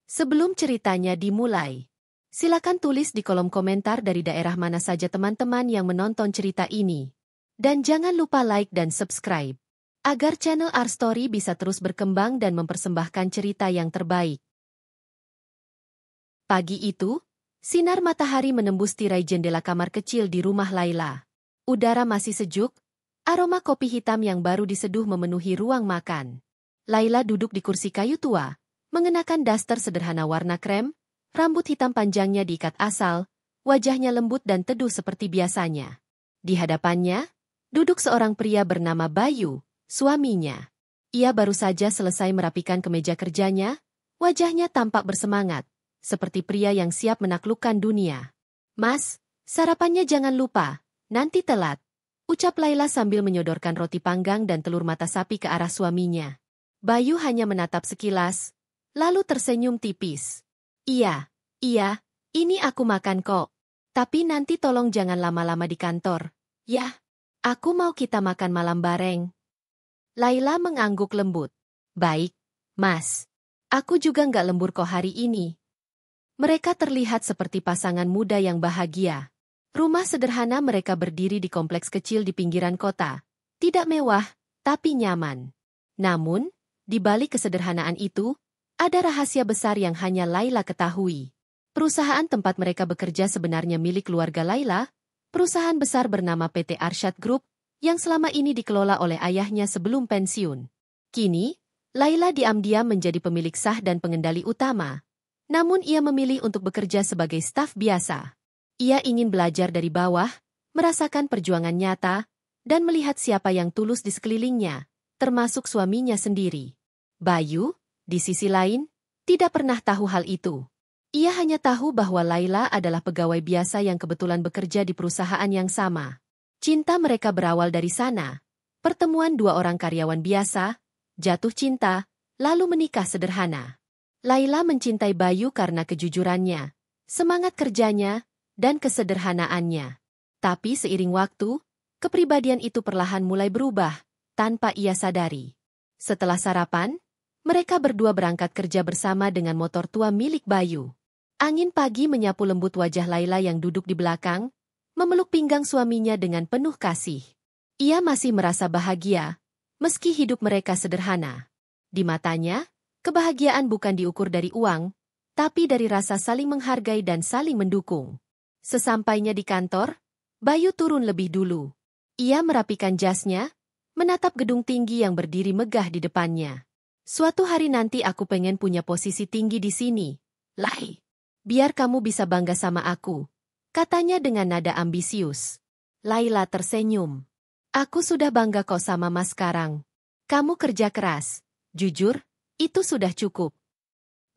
Sebelum ceritanya dimulai, silakan tulis di kolom komentar dari daerah mana saja teman-teman yang menonton cerita ini. Dan jangan lupa like dan subscribe, agar channel Our Story bisa terus berkembang dan mempersembahkan cerita yang terbaik. Pagi itu, sinar matahari menembus tirai jendela kamar kecil di rumah Laila. Udara masih sejuk, aroma kopi hitam yang baru diseduh memenuhi ruang makan. Laila duduk di kursi kayu tua, mengenakan daster sederhana warna krem, rambut hitam panjangnya diikat asal, wajahnya lembut dan teduh seperti biasanya. Di hadapannya, duduk seorang pria bernama Bayu, suaminya. Ia baru saja selesai merapikan kemeja kerjanya, wajahnya tampak bersemangat, seperti pria yang siap menaklukkan dunia. "Mas, sarapannya jangan lupa, nanti telat," ucap Laila sambil menyodorkan roti panggang dan telur mata sapi ke arah suaminya. Bayu hanya menatap sekilas, lalu tersenyum tipis. Iya, ini aku makan kok. Tapi nanti tolong jangan lama-lama di kantor. Yah, aku mau kita makan malam bareng." Laila mengangguk lembut. "Baik, Mas. Aku juga nggak lembur kok hari ini." Mereka terlihat seperti pasangan muda yang bahagia. Rumah sederhana mereka berdiri di kompleks kecil di pinggiran kota. Tidak mewah, tapi nyaman. Namun, di balik kesederhanaan itu, ada rahasia besar yang hanya Laila ketahui. Perusahaan tempat mereka bekerja sebenarnya milik keluarga Laila, perusahaan besar bernama PT Arsyad Group, yang selama ini dikelola oleh ayahnya sebelum pensiun. Kini, Laila diam-diam menjadi pemilik sah dan pengendali utama. Namun ia memilih untuk bekerja sebagai staf biasa. Ia ingin belajar dari bawah, merasakan perjuangan nyata, dan melihat siapa yang tulus di sekelilingnya, termasuk suaminya sendiri. Bayu, di sisi lain, tidak pernah tahu hal itu. Ia hanya tahu bahwa Laila adalah pegawai biasa yang kebetulan bekerja di perusahaan yang sama. Cinta mereka berawal dari sana. Pertemuan dua orang karyawan biasa, jatuh cinta, lalu menikah sederhana. Laila mencintai Bayu karena kejujurannya, semangat kerjanya, dan kesederhanaannya. Tapi seiring waktu, kepribadian itu perlahan mulai berubah, tanpa ia sadari. Setelah sarapan, mereka berdua berangkat kerja bersama dengan motor tua milik Bayu. Angin pagi menyapu lembut wajah Laila yang duduk di belakang, memeluk pinggang suaminya dengan penuh kasih. Ia masih merasa bahagia, meski hidup mereka sederhana. Di matanya, kebahagiaan bukan diukur dari uang, tapi dari rasa saling menghargai dan saling mendukung. Sesampainya di kantor, Bayu turun lebih dulu. Ia merapikan jasnya, menatap gedung tinggi yang berdiri megah di depannya. "Suatu hari nanti aku pengen punya posisi tinggi di sini, Lai. Biar kamu bisa bangga sama aku," katanya dengan nada ambisius. Laila tersenyum. "Aku sudah bangga kok sama Mas sekarang. Kamu kerja keras, jujur, itu sudah cukup."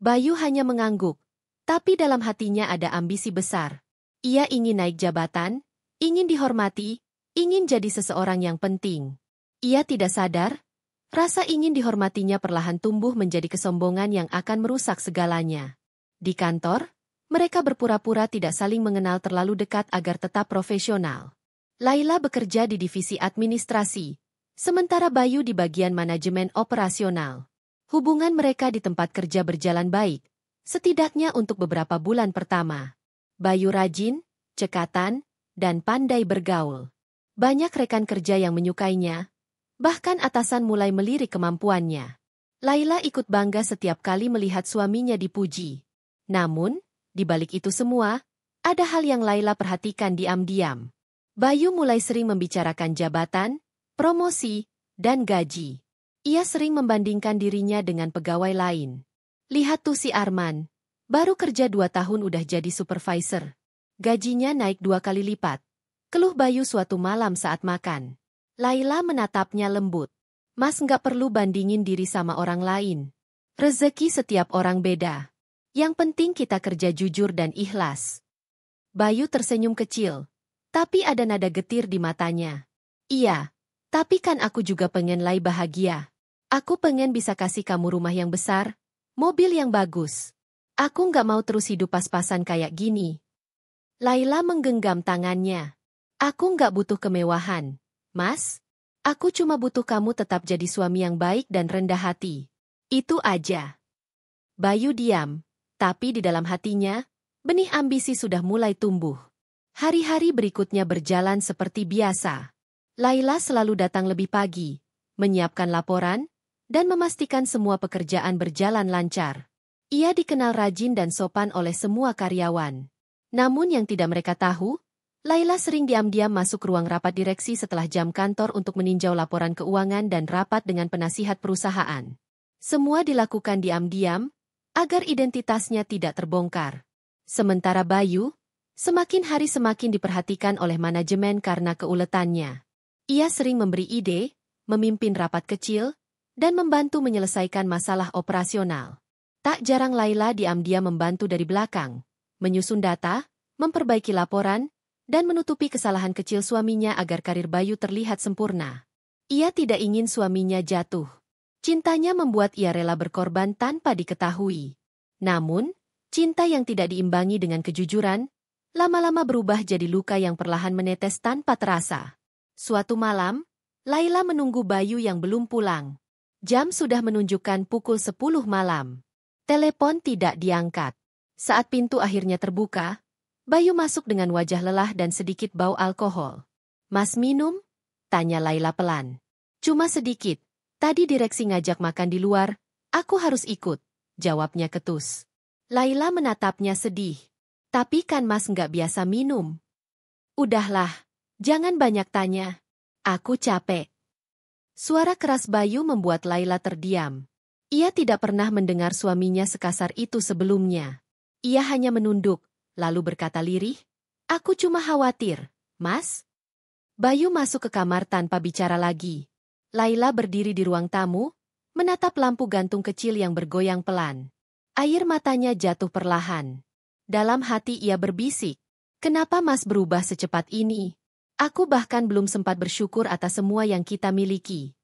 Bayu hanya mengangguk, tapi dalam hatinya ada ambisi besar. Ia ingin naik jabatan, ingin dihormati, ingin jadi seseorang yang penting. Ia tidak sadar, rasa ingin dihormatinya perlahan tumbuh menjadi kesombongan yang akan merusak segalanya. Di kantor, mereka berpura-pura tidak saling mengenal terlalu dekat agar tetap profesional. Laila bekerja di divisi administrasi, sementara Bayu di bagian manajemen operasional. Hubungan mereka di tempat kerja berjalan baik, setidaknya untuk beberapa bulan pertama. Bayu rajin, cekatan, dan pandai bergaul. Banyak rekan kerja yang menyukainya, bahkan atasan mulai melirik kemampuannya. Laila ikut bangga setiap kali melihat suaminya dipuji. Namun, di balik itu semua, ada hal yang Laila perhatikan diam-diam. Bayu mulai sering membicarakan jabatan, promosi, dan gaji. Ia sering membandingkan dirinya dengan pegawai lain. "Lihat tuh si Arman, baru kerja 2 tahun udah jadi supervisor. Gajinya naik 2 kali lipat," keluh Bayu suatu malam saat makan. Laila menatapnya lembut. "Mas nggak perlu bandingin diri sama orang lain. Rezeki setiap orang beda. Yang penting kita kerja jujur dan ikhlas." Bayu tersenyum kecil, tapi ada nada getir di matanya. "Iya, tapi kan aku juga pengen Lai bahagia. Aku pengen bisa kasih kamu rumah yang besar, mobil yang bagus. Aku nggak mau terus hidup pas-pasan kayak gini." Laila menggenggam tangannya. "Aku nggak butuh kemewahan, Mas. Aku cuma butuh kamu tetap jadi suami yang baik dan rendah hati. Itu aja." Bayu diam, Tapi di dalam hatinya, benih ambisi sudah mulai tumbuh. Hari-hari berikutnya berjalan seperti biasa. Laila selalu datang lebih pagi, menyiapkan laporan, dan memastikan semua pekerjaan berjalan lancar. Ia dikenal rajin dan sopan oleh semua karyawan. Namun yang tidak mereka tahu, Laila sering diam-diam masuk ruang rapat direksi setelah jam kantor untuk meninjau laporan keuangan dan rapat dengan penasihat perusahaan. Semua dilakukan diam-diam, agar identitasnya tidak terbongkar. Sementara Bayu, semakin hari semakin diperhatikan oleh manajemen karena keuletannya. Ia sering memberi ide, memimpin rapat kecil, dan membantu menyelesaikan masalah operasional. Tak jarang Laila diam-diam membantu dari belakang, menyusun data, memperbaiki laporan, dan menutupi kesalahan kecil suaminya agar karir Bayu terlihat sempurna. Ia tidak ingin suaminya jatuh. Cintanya membuat ia rela berkorban tanpa diketahui. Namun, cinta yang tidak diimbangi dengan kejujuran, lama-lama berubah jadi luka yang perlahan menetes tanpa terasa. Suatu malam, Laila menunggu Bayu yang belum pulang. Jam sudah menunjukkan pukul 10 malam. Telepon tidak diangkat. Saat pintu akhirnya terbuka, Bayu masuk dengan wajah lelah dan sedikit bau alkohol. "Mas minum?" tanya Laila pelan. "Cuma sedikit. Tadi direksi ngajak makan di luar, aku harus ikut," jawabnya ketus. Laila menatapnya sedih. "Tapi kan Mas nggak biasa minum." "Udahlah, jangan banyak tanya. Aku capek." Suara keras Bayu membuat Laila terdiam. Ia tidak pernah mendengar suaminya sekasar itu sebelumnya. Ia hanya menunduk, lalu berkata lirih, "Aku cuma khawatir, Mas." Bayu masuk ke kamar tanpa bicara lagi. Laila berdiri di ruang tamu, menatap lampu gantung kecil yang bergoyang pelan. Air matanya jatuh perlahan. Dalam hati ia berbisik, "Kenapa Mas berubah secepat ini? Aku bahkan belum sempat bersyukur atas semua yang kita miliki."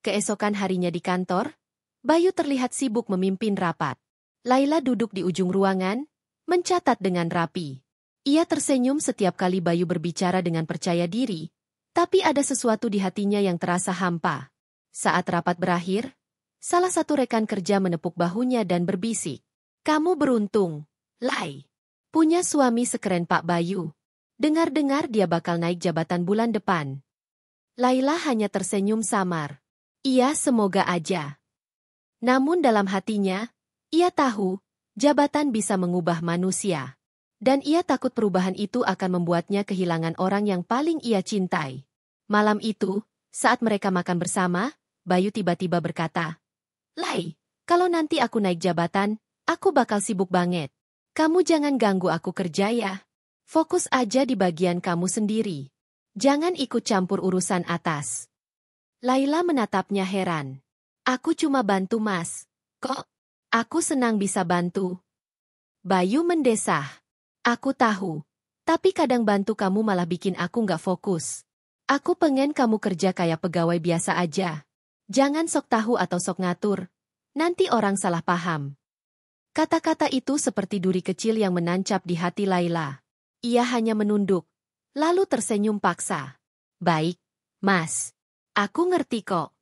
Keesokan harinya di kantor, Bayu terlihat sibuk memimpin rapat. Laila duduk di ujung ruangan, mencatat dengan rapi. Ia tersenyum setiap kali Bayu berbicara dengan percaya diri, tapi ada sesuatu di hatinya yang terasa hampa. Saat rapat berakhir, salah satu rekan kerja menepuk bahunya dan berbisik, "Kamu beruntung, Lai. Punya suami sekeren Pak Bayu. Dengar-dengar dia bakal naik jabatan bulan depan." Laila hanya tersenyum samar. "Iya, semoga aja." Namun dalam hatinya, ia tahu, jabatan bisa mengubah manusia. Dan ia takut perubahan itu akan membuatnya kehilangan orang yang paling ia cintai. Malam itu, saat mereka makan bersama, Bayu tiba-tiba berkata, "Lai, kalau nanti aku naik jabatan, aku bakal sibuk banget. Kamu jangan ganggu aku kerja ya. Fokus aja di bagian kamu sendiri. Jangan ikut campur urusan atas." Laila menatapnya heran. "Aku cuma bantu Mas. Kok? Aku senang bisa bantu." Bayu mendesah. "Aku tahu. Tapi kadang bantu kamu malah bikin aku nggak fokus. Aku pengen kamu kerja kayak pegawai biasa aja. Jangan sok tahu atau sok ngatur. Nanti orang salah paham." Kata-kata itu seperti duri kecil yang menancap di hati Laila. Ia hanya menunduk, lalu tersenyum paksa. "Baik, Mas. Aku ngerti kok."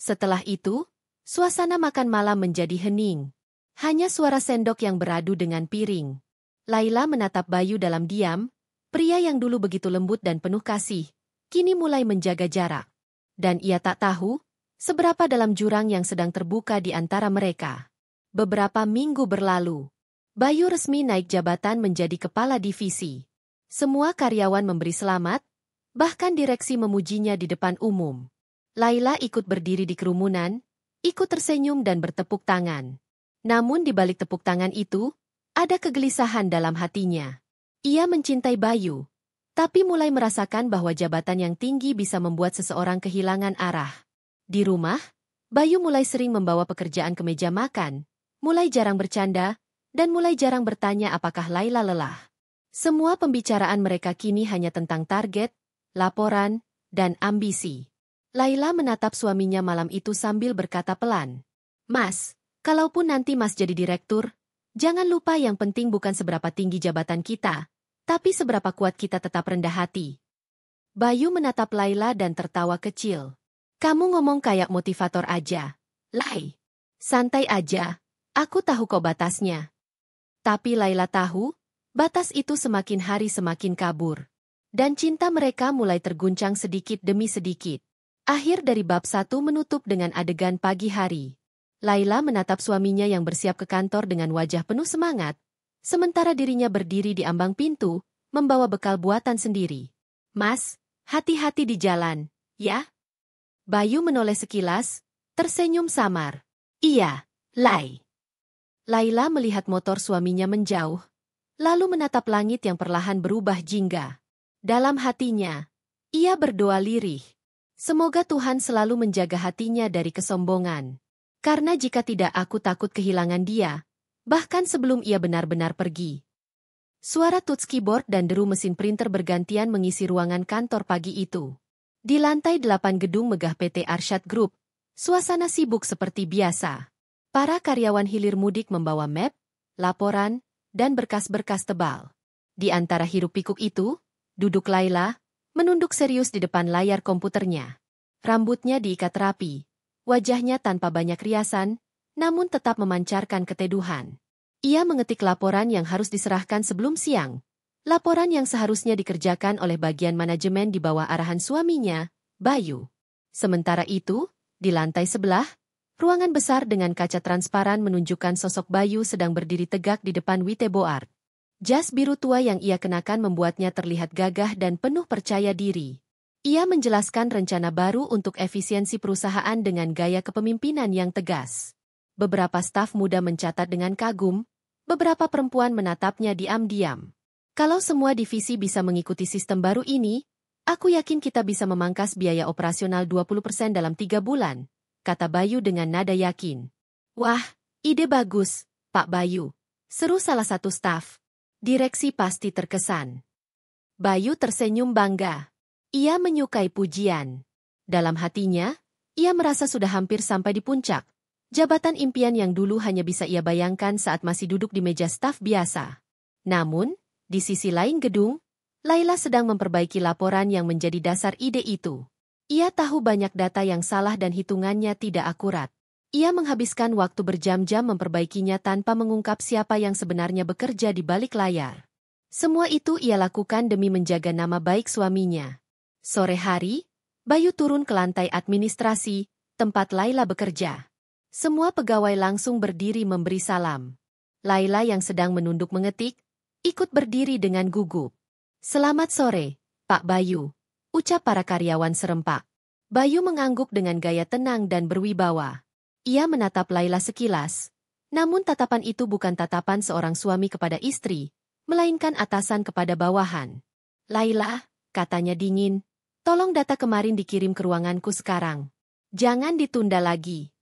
Setelah itu, suasana makan malam menjadi hening. Hanya suara sendok yang beradu dengan piring. Laila menatap Bayu dalam diam, pria yang dulu begitu lembut dan penuh kasih, kini mulai menjaga jarak. Dan ia tak tahu, seberapa dalam jurang yang sedang terbuka di antara mereka. Beberapa minggu berlalu, Bayu resmi naik jabatan menjadi kepala divisi. Semua karyawan memberi selamat, bahkan direksi memujinya di depan umum. Laila ikut berdiri di kerumunan, ikut tersenyum dan bertepuk tangan. Namun di balik tepuk tangan itu, ada kegelisahan dalam hatinya. Ia mencintai Bayu, tapi mulai merasakan bahwa jabatan yang tinggi bisa membuat seseorang kehilangan arah. Di rumah, Bayu mulai sering membawa pekerjaan ke meja makan, mulai jarang bercanda, dan mulai jarang bertanya apakah Laila lelah. Semua pembicaraan mereka kini hanya tentang target, laporan, dan ambisi. Laila menatap suaminya malam itu sambil berkata pelan, "Mas, kalaupun nanti Mas jadi direktur, jangan lupa yang penting bukan seberapa tinggi jabatan kita, tapi seberapa kuat kita tetap rendah hati." Bayu menatap Laila dan tertawa kecil. "Kamu ngomong kayak motivator aja, Lai. Santai aja, aku tahu kok batasnya." Tapi Laila tahu, batas itu semakin hari semakin kabur. Dan cinta mereka mulai terguncang sedikit demi sedikit. Akhir dari bab 1 menutup dengan adegan pagi hari. Laila menatap suaminya yang bersiap ke kantor dengan wajah penuh semangat, sementara dirinya berdiri di ambang pintu, membawa bekal buatan sendiri. "Mas, hati-hati di jalan, ya?" Bayu menoleh sekilas, tersenyum samar. "Iya, Lai." Laila melihat motor suaminya menjauh, lalu menatap langit yang perlahan berubah jingga. Dalam hatinya, ia berdoa lirih. Semoga Tuhan selalu menjaga hatinya dari kesombongan. Karena jika tidak aku takut kehilangan dia, bahkan sebelum ia benar-benar pergi. Suara touch keyboard dan deru mesin printer bergantian mengisi ruangan kantor pagi itu. Di lantai 8 gedung megah PT Arsyad Group, suasana sibuk seperti biasa. Para karyawan hilir mudik membawa map, laporan, dan berkas-berkas tebal. Di antara hiruk-pikuk itu, duduk Laila, menunduk serius di depan layar komputernya. Rambutnya diikat rapi, wajahnya tanpa banyak riasan, namun tetap memancarkan keteduhan. Ia mengetik laporan yang harus diserahkan sebelum siang. Laporan yang seharusnya dikerjakan oleh bagian manajemen di bawah arahan suaminya, Bayu. Sementara itu, di lantai sebelah, ruangan besar dengan kaca transparan menunjukkan sosok Bayu sedang berdiri tegak di depan Witebo Art. Jas biru tua yang ia kenakan membuatnya terlihat gagah dan penuh percaya diri. Ia menjelaskan rencana baru untuk efisiensi perusahaan dengan gaya kepemimpinan yang tegas. Beberapa staf muda mencatat dengan kagum, beberapa perempuan menatapnya diam-diam. "Kalau semua divisi bisa mengikuti sistem baru ini, aku yakin kita bisa memangkas biaya operasional 20% dalam 3 bulan, kata Bayu dengan nada yakin. "Wah, ide bagus, Pak Bayu," seru salah satu staf. "Direksi pasti terkesan." Bayu tersenyum bangga. Ia menyukai pujian. Dalam hatinya, ia merasa sudah hampir sampai di puncak. Jabatan impian yang dulu hanya bisa ia bayangkan saat masih duduk di meja staf biasa. Namun, di sisi lain gedung, Laila sedang memperbaiki laporan yang menjadi dasar ide itu. Ia tahu banyak data yang salah dan hitungannya tidak akurat. Ia menghabiskan waktu berjam-jam memperbaikinya tanpa mengungkap siapa yang sebenarnya bekerja di balik layar. Semua itu ia lakukan demi menjaga nama baik suaminya. Sore hari, Bayu turun ke lantai administrasi, tempat Laila bekerja. Semua pegawai langsung berdiri memberi salam. Laila yang sedang menunduk mengetik, ikut berdiri dengan gugup. "Selamat sore, Pak Bayu," ucap para karyawan serempak. Bayu mengangguk dengan gaya tenang dan berwibawa. Ia menatap Laila sekilas, namun tatapan itu bukan tatapan seorang suami kepada istri, melainkan atasan kepada bawahan. "Laila," katanya dingin, "tolong data kemarin dikirim ke ruanganku sekarang. Jangan ditunda lagi."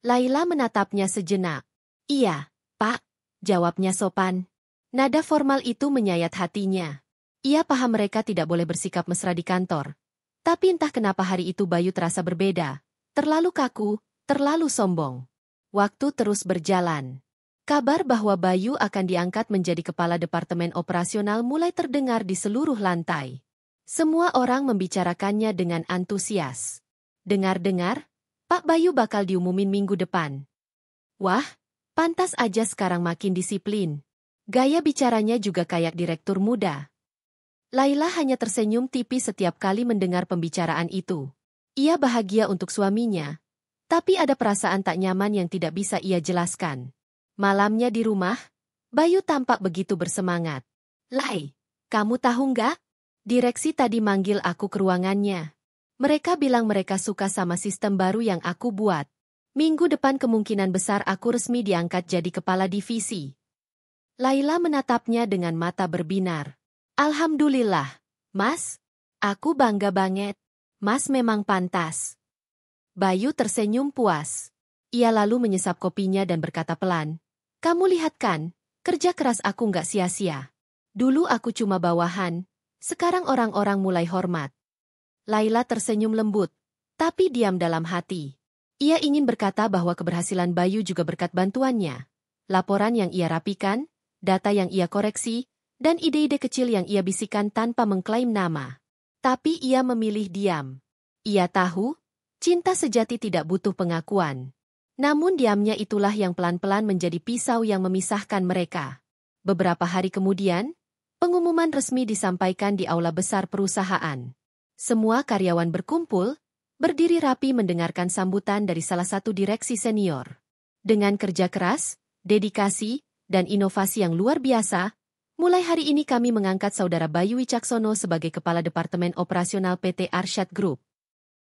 Laila menatapnya sejenak. "Iya, Pak," jawabnya sopan. Nada formal itu menyayat hatinya. Ia paham mereka tidak boleh bersikap mesra di kantor. Tapi entah kenapa hari itu Bayu terasa berbeda. Terlalu kaku, terlalu sombong. Waktu terus berjalan. Kabar bahwa Bayu akan diangkat menjadi kepala departemen operasional mulai terdengar di seluruh lantai. Semua orang membicarakannya dengan antusias. Dengar-dengar, Pak Bayu bakal diumumin minggu depan. Wah, pantas aja sekarang makin disiplin. Gaya bicaranya juga kayak direktur muda. Laila hanya tersenyum tipis setiap kali mendengar pembicaraan itu. Ia bahagia untuk suaminya. Tapi ada perasaan tak nyaman yang tidak bisa ia jelaskan. Malamnya di rumah, Bayu tampak begitu bersemangat. "Lai, kamu tahu nggak? Direksi tadi manggil aku ke ruangannya. Mereka bilang mereka suka sama sistem baru yang aku buat. Minggu depan kemungkinan besar aku resmi diangkat jadi kepala divisi." Laila menatapnya dengan mata berbinar. "Alhamdulillah, Mas. Aku bangga banget. Mas memang pantas." Bayu tersenyum puas. Ia lalu menyesap kopinya dan berkata pelan, "Kamu lihat kan, kerja keras aku nggak sia-sia. Dulu aku cuma bawahan, sekarang orang-orang mulai hormat." Laila tersenyum lembut, tapi diam dalam hati. Ia ingin berkata bahwa keberhasilan Bayu juga berkat bantuannya. Laporan yang ia rapikan, data yang ia koreksi, dan ide-ide kecil yang ia bisikan tanpa mengklaim nama. Tapi ia memilih diam. Ia tahu, cinta sejati tidak butuh pengakuan. Namun diamnya itulah yang pelan-pelan menjadi pisau yang memisahkan mereka. Beberapa hari kemudian, pengumuman resmi disampaikan di aula besar perusahaan. Semua karyawan berkumpul, berdiri rapi mendengarkan sambutan dari salah satu direksi senior. Dengan kerja keras, dedikasi, dan inovasi yang luar biasa, mulai hari ini kami mengangkat Saudara Bayu Wicaksono sebagai Kepala Departemen Operasional PT Arsyad Group.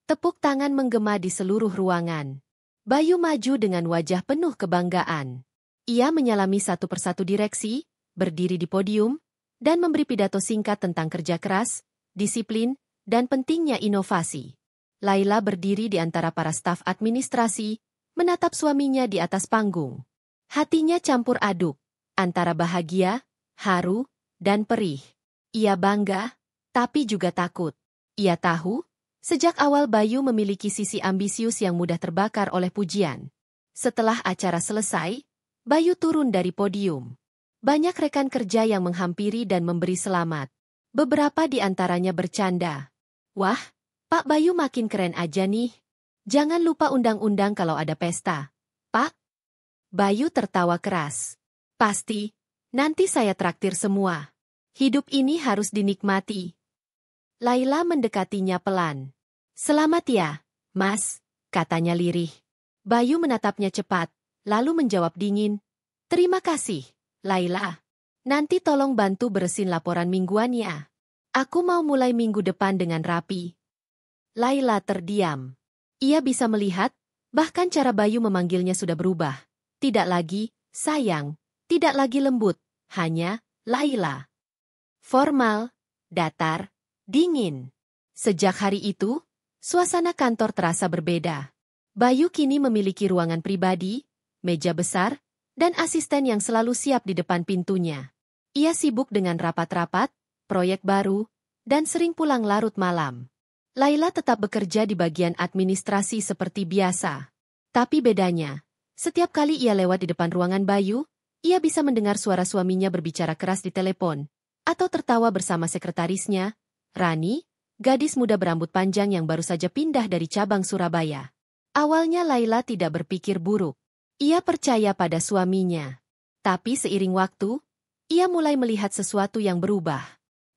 Tepuk tangan menggema di seluruh ruangan. Bayu maju dengan wajah penuh kebanggaan. Ia menyalami satu persatu direksi, berdiri di podium, dan memberi pidato singkat tentang kerja keras, disiplin, dan pentingnya inovasi. Laila berdiri di antara para staf administrasi, menatap suaminya di atas panggung. Hatinya campur aduk, antara bahagia, haru, dan perih. Ia bangga, tapi juga takut. Ia tahu, sejak awal Bayu memiliki sisi ambisius yang mudah terbakar oleh pujian. Setelah acara selesai, Bayu turun dari podium. Banyak rekan kerja yang menghampiri dan memberi selamat. Beberapa di antaranya bercanda. Wah, Pak Bayu makin keren aja nih. Jangan lupa undang-undang kalau ada pesta. Pak? Bayu tertawa keras. Pasti, nanti saya traktir semua. Hidup ini harus dinikmati. Laila mendekatinya pelan. Selamat ya, Mas, katanya lirih. Bayu menatapnya cepat, lalu menjawab dingin. Terima kasih, Laila. Nanti tolong bantu beresin laporan mingguan ya. Aku mau mulai minggu depan dengan rapi. Laila terdiam. Ia bisa melihat, bahkan cara Bayu memanggilnya sudah berubah. Tidak lagi, sayang, tidak lagi lembut, hanya, Laila. Formal, datar, dingin. Sejak hari itu, suasana kantor terasa berbeda. Bayu kini memiliki ruangan pribadi, meja besar, dan asisten yang selalu siap di depan pintunya. Ia sibuk dengan rapat-rapat, proyek baru, dan sering pulang larut malam. Laila tetap bekerja di bagian administrasi seperti biasa. Tapi bedanya, setiap kali ia lewat di depan ruangan Bayu, ia bisa mendengar suara suaminya berbicara keras di telepon, atau tertawa bersama sekretarisnya, Rani, gadis muda berambut panjang yang baru saja pindah dari cabang Surabaya. Awalnya Laila tidak berpikir buruk. Ia percaya pada suaminya. Tapi seiring waktu, ia mulai melihat sesuatu yang berubah.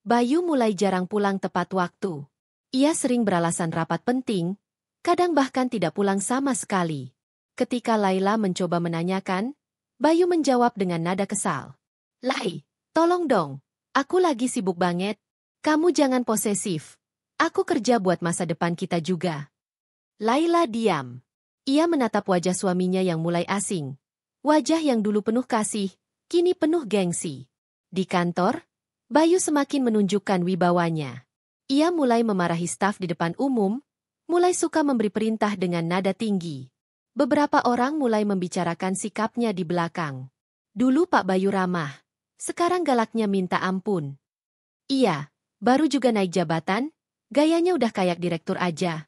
Bayu mulai jarang pulang tepat waktu. Ia sering beralasan rapat penting, kadang bahkan tidak pulang sama sekali. Ketika Laila mencoba menanyakan, Bayu menjawab dengan nada kesal. Lai, tolong dong, aku lagi sibuk banget. Kamu jangan posesif. Aku kerja buat masa depan kita juga. Laila diam. Ia menatap wajah suaminya yang mulai asing. Wajah yang dulu penuh kasih, kini penuh gengsi. Di kantor, Bayu semakin menunjukkan wibawanya. Ia mulai memarahi staf di depan umum, mulai suka memberi perintah dengan nada tinggi. Beberapa orang mulai membicarakan sikapnya di belakang. Dulu Pak Bayu ramah, sekarang galaknya minta ampun. Iya, baru juga naik jabatan, gayanya udah kayak direktur aja.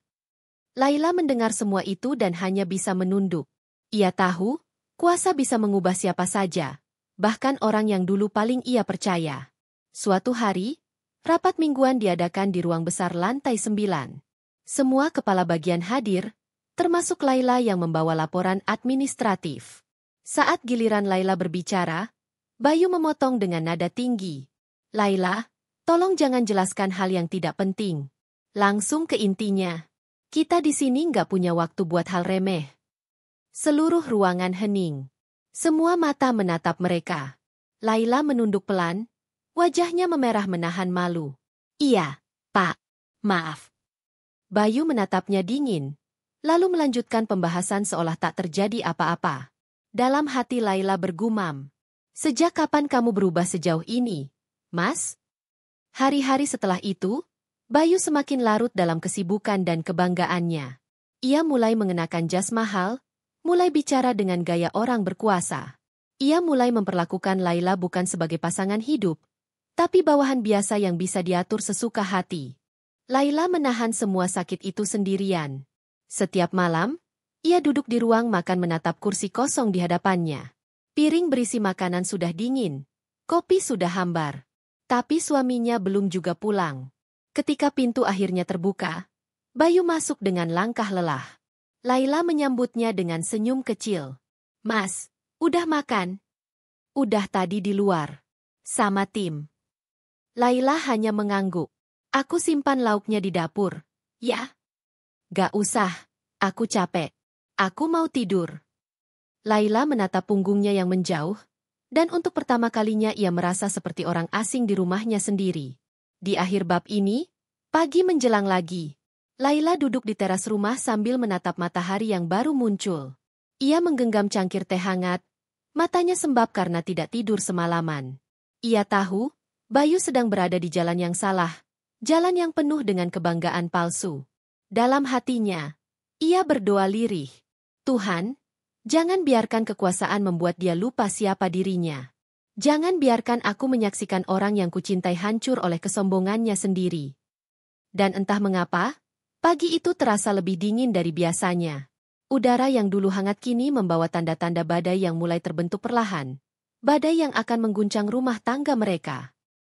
Laila mendengar semua itu dan hanya bisa menunduk. Ia tahu, kuasa bisa mengubah siapa saja, bahkan orang yang dulu paling ia percaya. Suatu hari, rapat mingguan diadakan di ruang besar lantai 9. Semua kepala bagian hadir, termasuk Laila yang membawa laporan administratif. Saat giliran Laila berbicara, Bayu memotong dengan nada tinggi. Laila, tolong jangan jelaskan hal yang tidak penting. Langsung ke intinya. Kita di sini nggak punya waktu buat hal remeh. Seluruh ruangan hening. Semua mata menatap mereka. Laila menunduk pelan, wajahnya memerah menahan malu. Iya, Pak. Maaf. Bayu menatapnya dingin, lalu melanjutkan pembahasan seolah tak terjadi apa-apa. Dalam hati Laila bergumam. Sejak kapan kamu berubah sejauh ini, Mas? Hari-hari setelah itu, Bayu semakin larut dalam kesibukan dan kebanggaannya. Ia mulai mengenakan jas mahal, mulai bicara dengan gaya orang berkuasa. Ia mulai memperlakukan Laila bukan sebagai pasangan hidup, tapi bawahan biasa yang bisa diatur sesuka hati. Laila menahan semua sakit itu sendirian. Setiap malam, ia duduk di ruang makan menatap kursi kosong di hadapannya. Piring berisi makanan sudah dingin, kopi sudah hambar. Tapi suaminya belum juga pulang. Ketika pintu akhirnya terbuka, Bayu masuk dengan langkah lelah. Laila menyambutnya dengan senyum kecil. Mas, udah makan? Udah tadi di luar. Sama tim. Laila hanya mengangguk. Aku simpan lauknya di dapur. Ya? Gak usah. Aku capek. Aku mau tidur. Laila menatap punggungnya yang menjauh, dan untuk pertama kalinya ia merasa seperti orang asing di rumahnya sendiri. Di akhir bab ini, pagi menjelang lagi. Laila duduk di teras rumah sambil menatap matahari yang baru muncul. Ia menggenggam cangkir teh hangat, matanya sembab karena tidak tidur semalaman. Ia tahu, Bayu sedang berada di jalan yang salah, jalan yang penuh dengan kebanggaan palsu. Dalam hatinya, ia berdoa lirih. Tuhan, jangan biarkan kekuasaan membuat dia lupa siapa dirinya. Jangan biarkan aku menyaksikan orang yang kucintai hancur oleh kesombongannya sendiri. Dan entah mengapa, pagi itu terasa lebih dingin dari biasanya. Udara yang dulu hangat kini membawa tanda-tanda badai yang mulai terbentuk perlahan. Badai yang akan mengguncang rumah tangga mereka.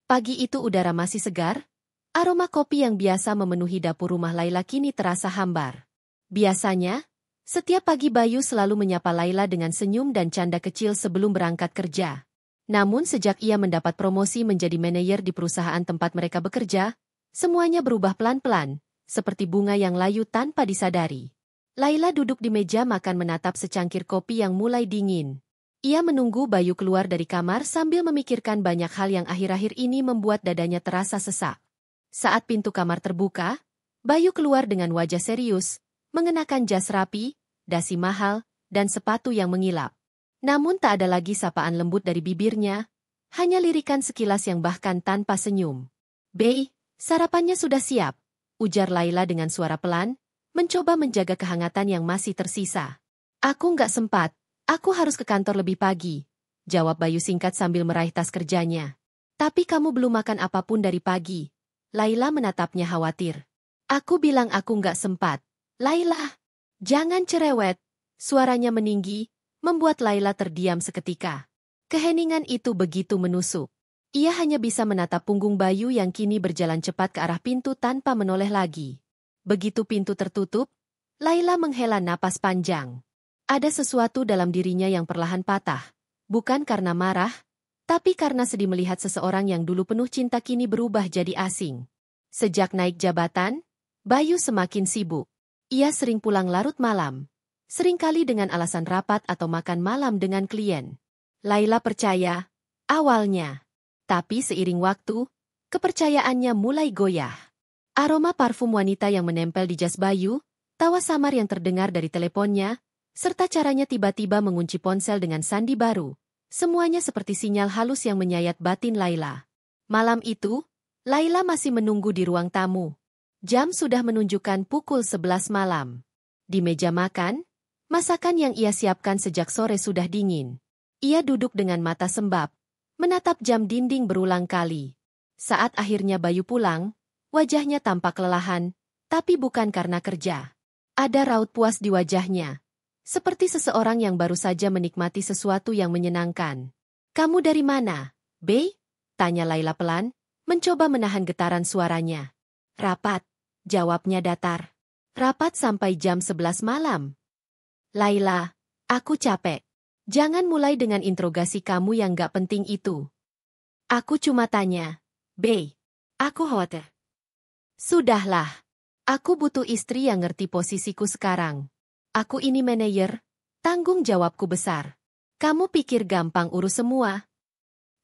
Pagi itu udara masih segar, aroma kopi yang biasa memenuhi dapur rumah Laila kini terasa hambar. Biasanya, setiap pagi Bayu selalu menyapa Laila dengan senyum dan canda kecil sebelum berangkat kerja. Namun sejak ia mendapat promosi menjadi manajer di perusahaan tempat mereka bekerja, semuanya berubah pelan-pelan, seperti bunga yang layu tanpa disadari. Laila duduk di meja makan menatap secangkir kopi yang mulai dingin. Ia menunggu Bayu keluar dari kamar sambil memikirkan banyak hal yang akhir-akhir ini membuat dadanya terasa sesak. Saat pintu kamar terbuka, Bayu keluar dengan wajah serius, mengenakan jas rapi, dasi mahal, dan sepatu yang mengilap. Namun tak ada lagi sapaan lembut dari bibirnya, hanya lirikan sekilas yang bahkan tanpa senyum. "Bey, sarapannya sudah siap," ujar Laila dengan suara pelan, mencoba menjaga kehangatan yang masih tersisa. "Aku nggak sempat, aku harus ke kantor lebih pagi," jawab Bayu singkat sambil meraih tas kerjanya. "Tapi kamu belum makan apapun dari pagi." Laila menatapnya khawatir. "Aku bilang aku nggak sempat." "Laila, jangan cerewet." Suaranya meninggi, membuat Laila terdiam seketika. Keheningan itu begitu menusuk. Ia hanya bisa menatap punggung Bayu yang kini berjalan cepat ke arah pintu tanpa menoleh lagi. Begitu pintu tertutup, Laila menghela napas panjang. Ada sesuatu dalam dirinya yang perlahan patah, bukan karena marah, tapi karena sedih melihat seseorang yang dulu penuh cinta kini berubah jadi asing. Sejak naik jabatan, Bayu semakin sibuk. Ia sering pulang larut malam, seringkali dengan alasan rapat atau makan malam dengan klien. Laila percaya, awalnya. Tapi seiring waktu, kepercayaannya mulai goyah. Aroma parfum wanita yang menempel di jas Bayu, tawa samar yang terdengar dari teleponnya, serta caranya tiba-tiba mengunci ponsel dengan sandi baru. Semuanya seperti sinyal halus yang menyayat batin Laila. Malam itu, Laila masih menunggu di ruang tamu. Jam sudah menunjukkan pukul 11 malam. Di meja makan, masakan yang ia siapkan sejak sore sudah dingin. Ia duduk dengan mata sembab, menatap jam dinding berulang kali. Saat akhirnya Bayu pulang, wajahnya tampak kelelahan, tapi bukan karena kerja. Ada raut puas di wajahnya, seperti seseorang yang baru saja menikmati sesuatu yang menyenangkan. "Kamu dari mana, Bey?" tanya Laila pelan, mencoba menahan getaran suaranya. "Rapat," jawabnya datar. "Rapat sampai jam 11 malam." "Laila, aku capek. Jangan mulai dengan interogasi kamu yang gak penting itu. Aku cuma tanya, Bey, aku khawatir." "Sudahlah. Aku butuh istri yang ngerti posisiku sekarang. Aku ini manajer, tanggung jawabku besar. Kamu pikir gampang urus semua?"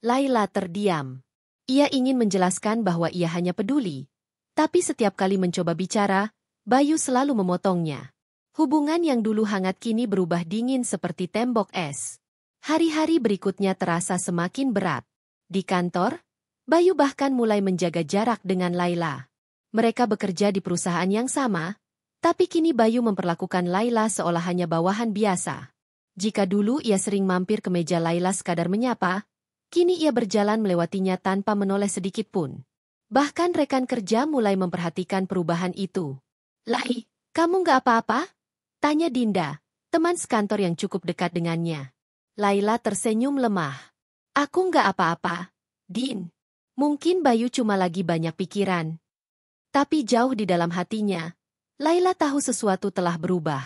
Laila terdiam. Ia ingin menjelaskan bahwa ia hanya peduli. Tapi setiap kali mencoba bicara, Bayu selalu memotongnya. Hubungan yang dulu hangat kini berubah dingin seperti tembok es. Hari-hari berikutnya terasa semakin berat. Di kantor, Bayu bahkan mulai menjaga jarak dengan Laila. Mereka bekerja di perusahaan yang sama, tapi kini Bayu memperlakukan Laila seolah hanya bawahan biasa. Jika dulu ia sering mampir ke meja Laila sekadar menyapa, kini ia berjalan melewatinya tanpa menoleh sedikit pun. Bahkan rekan kerja mulai memperhatikan perubahan itu. "Lai, kamu nggak apa-apa?" tanya Dinda, teman sekantor yang cukup dekat dengannya. Laila tersenyum lemah. "Aku nggak apa-apa, Din. Mungkin Bayu cuma lagi banyak pikiran." Tapi jauh di dalam hatinya, Laila tahu sesuatu telah berubah.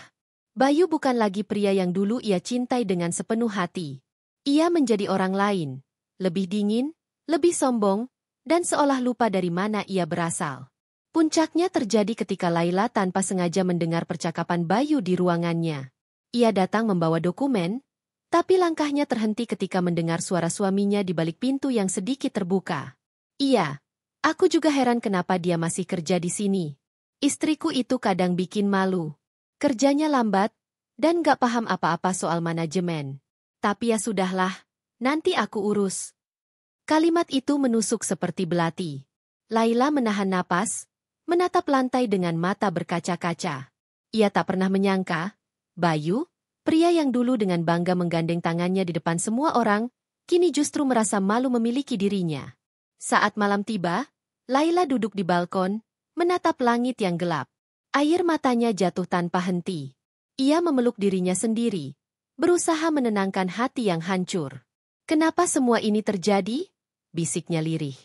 Bayu bukan lagi pria yang dulu ia cintai dengan sepenuh hati. Ia menjadi orang lain, lebih dingin, lebih sombong, dan seolah lupa dari mana ia berasal. Puncaknya terjadi ketika Laila tanpa sengaja mendengar percakapan Bayu di ruangannya. Ia datang membawa dokumen, tapi langkahnya terhenti ketika mendengar suara suaminya di balik pintu yang sedikit terbuka. Iya, aku juga heran kenapa dia masih kerja di sini. Istriku itu kadang bikin malu. Kerjanya lambat, dan gak paham apa-apa soal manajemen. Tapi ya sudahlah, nanti aku urus. Kalimat itu menusuk seperti belati. Laila menahan napas, menatap lantai dengan mata berkaca-kaca. Ia tak pernah menyangka, Bayu, pria yang dulu dengan bangga menggandeng tangannya di depan semua orang, kini justru merasa malu memiliki dirinya. Saat malam tiba, Laila duduk di balkon, menatap langit yang gelap. Air matanya jatuh tanpa henti. Ia memeluk dirinya sendiri, berusaha menenangkan hati yang hancur. Kenapa semua ini terjadi? Bisiknya lirih.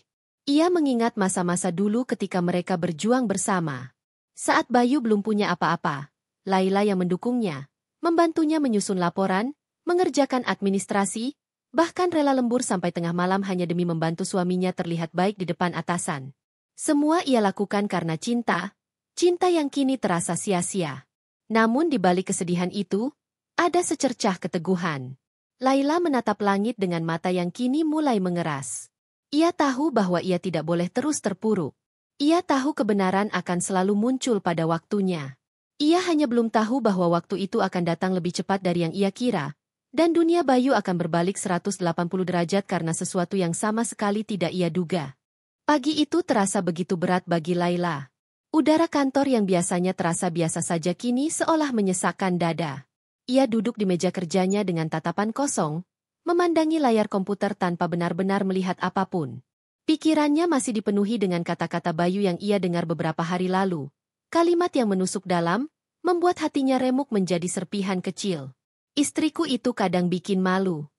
Ia mengingat masa-masa dulu ketika mereka berjuang bersama. Saat Bayu belum punya apa-apa, Laila yang mendukungnya, membantunya menyusun laporan, mengerjakan administrasi, bahkan rela lembur sampai tengah malam hanya demi membantu suaminya terlihat baik di depan atasan. Semua ia lakukan karena cinta, cinta yang kini terasa sia-sia. Namun di balik kesedihan itu, ada secercah keteguhan. Laila menatap langit dengan mata yang kini mulai mengeras. Ia tahu bahwa ia tidak boleh terus terpuruk. Ia tahu kebenaran akan selalu muncul pada waktunya. Ia hanya belum tahu bahwa waktu itu akan datang lebih cepat dari yang ia kira, dan dunia Bayu akan berbalik 180 derajat karena sesuatu yang sama sekali tidak ia duga. Pagi itu terasa begitu berat bagi Laila. Udara kantor yang biasanya terasa biasa saja kini seolah menyesakkan dada. Ia duduk di meja kerjanya dengan tatapan kosong, memandangi layar komputer tanpa benar-benar melihat apapun. Pikirannya masih dipenuhi dengan kata-kata Bayu yang ia dengar beberapa hari lalu. Kalimat yang menusuk dalam, membuat hatinya remuk menjadi serpihan kecil. Istriku itu kadang bikin malu.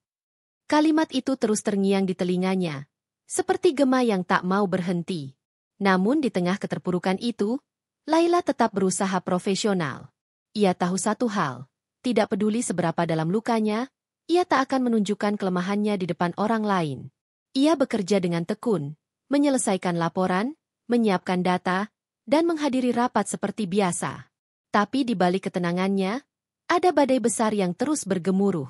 Kalimat itu terus terngiang di telinganya, seperti gema yang tak mau berhenti. Namun di tengah keterpurukan itu, Laila tetap berusaha profesional. Ia tahu satu hal, tidak peduli seberapa dalam lukanya, ia tak akan menunjukkan kelemahannya di depan orang lain. Ia bekerja dengan tekun, menyelesaikan laporan, menyiapkan data, dan menghadiri rapat seperti biasa. Tapi di balik ketenangannya, ada badai besar yang terus bergemuruh.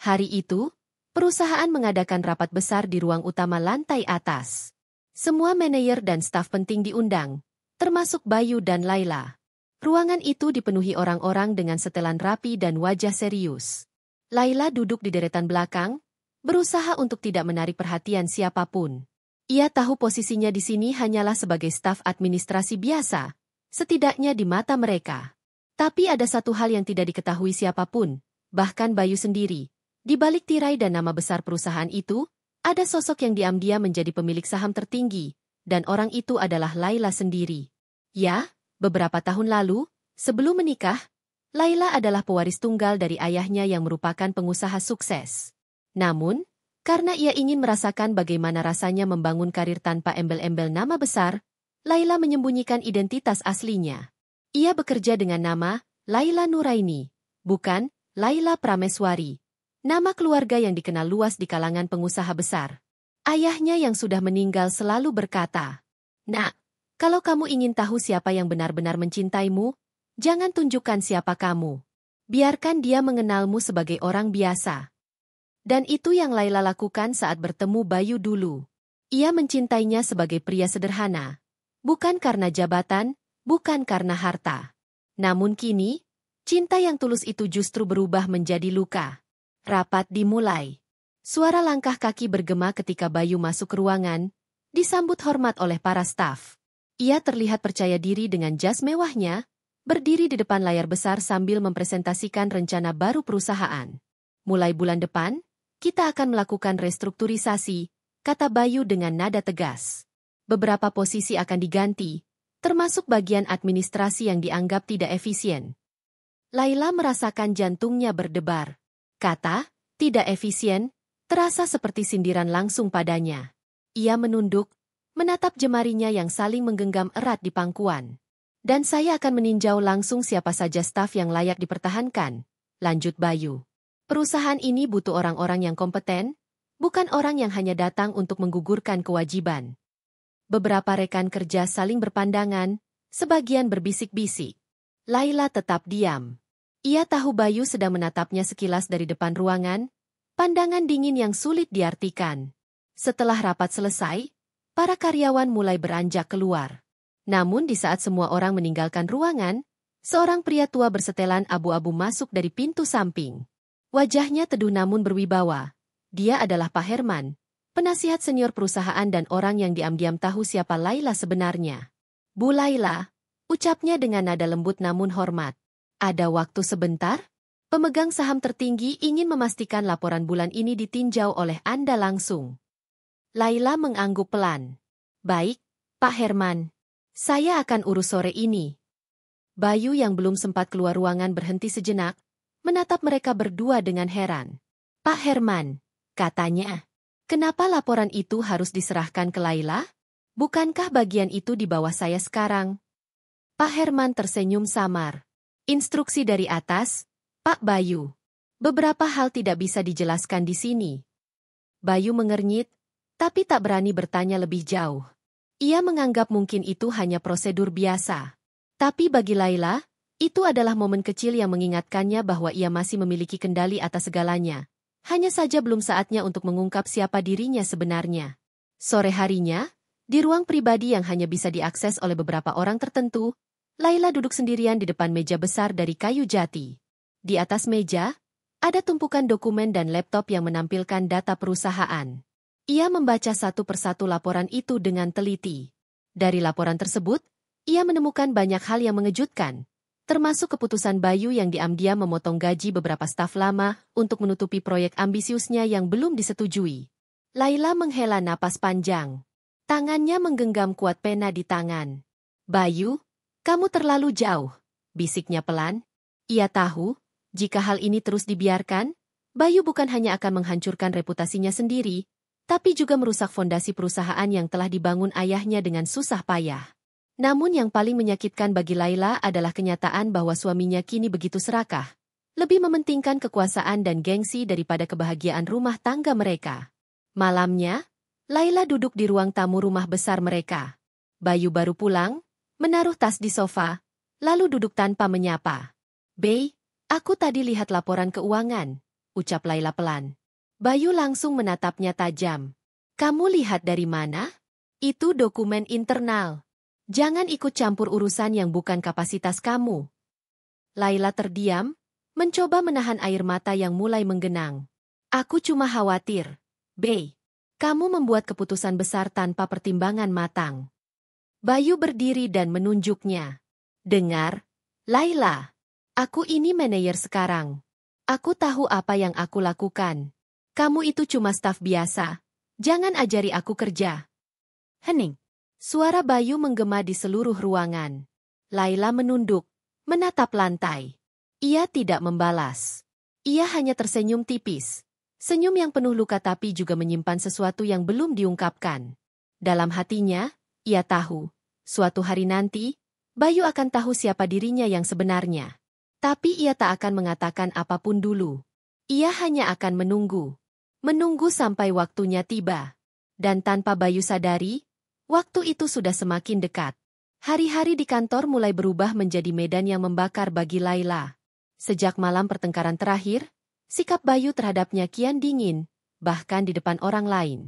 Hari itu, perusahaan mengadakan rapat besar di ruang utama lantai atas. Semua manajer dan staf penting diundang, termasuk Bayu dan Laila. Ruangan itu dipenuhi orang-orang dengan setelan rapi dan wajah serius. Laila duduk di deretan belakang, berusaha untuk tidak menarik perhatian siapapun. Ia tahu posisinya di sini hanyalah sebagai staf administrasi biasa, setidaknya di mata mereka. Tapi ada satu hal yang tidak diketahui siapapun, bahkan Bayu sendiri. Di balik tirai dan nama besar perusahaan itu, ada sosok yang diam-diam menjadi pemilik saham tertinggi, dan orang itu adalah Laila sendiri. Ya, beberapa tahun lalu, sebelum menikah, Laila adalah pewaris tunggal dari ayahnya yang merupakan pengusaha sukses. Namun, karena ia ingin merasakan bagaimana rasanya membangun karir tanpa embel-embel nama besar, Laila menyembunyikan identitas aslinya. Ia bekerja dengan nama Laila Nuraini, bukan Laila Prameswari. Nama keluarga yang dikenal luas di kalangan pengusaha besar. Ayahnya yang sudah meninggal selalu berkata, "Nak, kalau kamu ingin tahu siapa yang benar-benar mencintaimu, jangan tunjukkan siapa kamu. Biarkan dia mengenalmu sebagai orang biasa." Dan itu yang Laila lakukan saat bertemu Bayu dulu. Ia mencintainya sebagai pria sederhana. Bukan karena jabatan, bukan karena harta. Namun kini, cinta yang tulus itu justru berubah menjadi luka. Rapat dimulai. Suara langkah kaki bergema ketika Bayu masuk ke ruangan, disambut hormat oleh para staf. Ia terlihat percaya diri dengan jas mewahnya, berdiri di depan layar besar sambil mempresentasikan rencana baru perusahaan. Mulai bulan depan, kita akan melakukan restrukturisasi, kata Bayu dengan nada tegas. Beberapa posisi akan diganti, termasuk bagian administrasi yang dianggap tidak efisien. Laila merasakan jantungnya berdebar. Kata, tidak efisien, terasa seperti sindiran langsung padanya. Ia menunduk, menatap jemarinya yang saling menggenggam erat di pangkuan. Dan saya akan meninjau langsung siapa saja staf yang layak dipertahankan, lanjut Bayu. Perusahaan ini butuh orang-orang yang kompeten, bukan orang yang hanya datang untuk menggugurkan kewajiban. Beberapa rekan kerja saling berpandangan, sebagian berbisik-bisik. Laila tetap diam. Ia tahu Bayu sedang menatapnya sekilas dari depan ruangan, pandangan dingin yang sulit diartikan. Setelah rapat selesai, para karyawan mulai beranjak keluar. Namun di saat semua orang meninggalkan ruangan, seorang pria tua bersetelan abu-abu masuk dari pintu samping. Wajahnya teduh namun berwibawa. Dia adalah Pak Herman, penasihat senior perusahaan dan orang yang diam-diam tahu siapa Laila sebenarnya. Bu Laila, ucapnya dengan nada lembut namun hormat. Ada waktu sebentar? Pemegang saham tertinggi ingin memastikan laporan bulan ini ditinjau oleh Anda langsung. Laila mengangguk pelan. Baik, Pak Herman. Saya akan urus sore ini. Bayu yang belum sempat keluar ruangan berhenti sejenak, menatap mereka berdua dengan heran. Pak Herman, katanya, kenapa laporan itu harus diserahkan ke Laila? Bukankah bagian itu di bawah saya sekarang? Pak Herman tersenyum samar. Instruksi dari atas, Pak Bayu. Beberapa hal tidak bisa dijelaskan di sini. Bayu mengernyit, tapi tak berani bertanya lebih jauh. Ia menganggap mungkin itu hanya prosedur biasa. Tapi bagi Laila, itu adalah momen kecil yang mengingatkannya bahwa ia masih memiliki kendali atas segalanya. Hanya saja belum saatnya untuk mengungkap siapa dirinya sebenarnya. Sore harinya, di ruang pribadi yang hanya bisa diakses oleh beberapa orang tertentu, Laila duduk sendirian di depan meja besar dari kayu jati. Di atas meja, ada tumpukan dokumen dan laptop yang menampilkan data perusahaan. Ia membaca satu persatu laporan itu dengan teliti. Dari laporan tersebut, ia menemukan banyak hal yang mengejutkan, termasuk keputusan Bayu yang diam-diam memotong gaji beberapa staf lama untuk menutupi proyek ambisiusnya yang belum disetujui. Laila menghela napas panjang. Tangannya menggenggam kuat pena di tangan. Bayu, kamu terlalu jauh, bisiknya pelan. Ia tahu, jika hal ini terus dibiarkan, Bayu bukan hanya akan menghancurkan reputasinya sendiri, tapi juga merusak fondasi perusahaan yang telah dibangun ayahnya dengan susah payah. Namun yang paling menyakitkan bagi Laila adalah kenyataan bahwa suaminya kini begitu serakah, lebih mementingkan kekuasaan dan gengsi daripada kebahagiaan rumah tangga mereka. Malamnya, Laila duduk di ruang tamu rumah besar mereka. Bayu baru pulang, menaruh tas di sofa, lalu duduk tanpa menyapa. "Bey, aku tadi lihat laporan keuangan," ucap Laila pelan. Bayu langsung menatapnya tajam. "Kamu lihat dari mana? Itu dokumen internal. Jangan ikut campur urusan yang bukan kapasitas kamu." Laila terdiam, mencoba menahan air mata yang mulai menggenang. "Aku cuma khawatir. Bey, kamu membuat keputusan besar tanpa pertimbangan matang." Bayu berdiri dan menunjuknya. "Dengar, Laila. Aku ini manajer sekarang. Aku tahu apa yang aku lakukan. Kamu itu cuma staf biasa. Jangan ajari aku kerja." Hening. Suara Bayu menggema di seluruh ruangan. Laila menunduk, menatap lantai. Ia tidak membalas. Ia hanya tersenyum tipis. Senyum yang penuh luka tapi juga menyimpan sesuatu yang belum diungkapkan. Dalam hatinya, ia tahu, suatu hari nanti, Bayu akan tahu siapa dirinya yang sebenarnya. Tapi ia tak akan mengatakan apapun dulu. Ia hanya akan menunggu. Menunggu sampai waktunya tiba. Dan tanpa Bayu sadari, waktu itu sudah semakin dekat. Hari-hari di kantor mulai berubah menjadi medan yang membakar bagi Laila. Sejak malam pertengkaran terakhir, sikap Bayu terhadapnya kian dingin, bahkan di depan orang lain.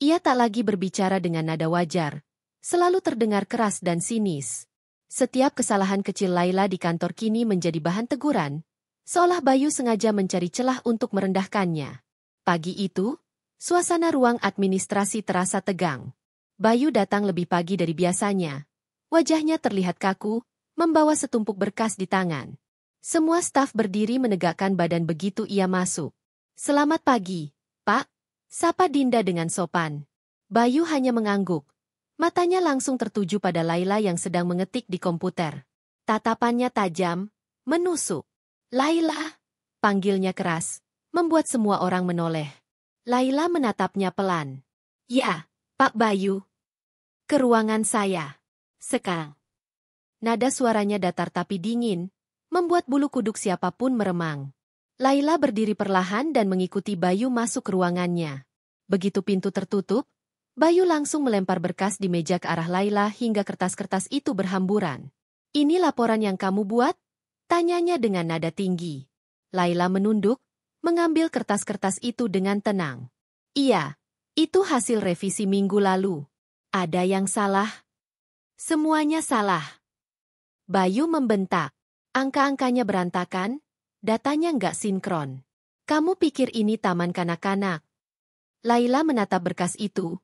Ia tak lagi berbicara dengan nada wajar, selalu terdengar keras dan sinis. Setiap kesalahan kecil Laila di kantor kini menjadi bahan teguran, seolah Bayu sengaja mencari celah untuk merendahkannya. Pagi itu, suasana ruang administrasi terasa tegang. Bayu datang lebih pagi dari biasanya. Wajahnya terlihat kaku, membawa setumpuk berkas di tangan. Semua staf berdiri menegakkan badan begitu ia masuk. "Selamat pagi, Pak," sapa Dinda dengan sopan. Bayu hanya mengangguk. Matanya langsung tertuju pada Laila yang sedang mengetik di komputer. Tatapannya tajam, menusuk. "Laila," panggilnya keras, membuat semua orang menoleh. Laila menatapnya pelan. "Ya, Pak Bayu. Ke ruangan saya. Sekarang." Nada suaranya datar tapi dingin, membuat bulu kuduk siapapun meremang. Laila berdiri perlahan dan mengikuti Bayu masuk ke ruangannya. Begitu pintu tertutup, Bayu langsung melempar berkas di meja ke arah Laila hingga kertas-kertas itu berhamburan. "Ini laporan yang kamu buat?" tanyanya dengan nada tinggi. Laila menunduk, mengambil kertas-kertas itu dengan tenang. "Iya, itu hasil revisi minggu lalu. Ada yang salah?" "Semuanya salah." Bayu membentak. "Angka-angkanya berantakan, datanya nggak sinkron. Kamu pikir ini taman kanak-kanak?" Laila menatap berkas itu.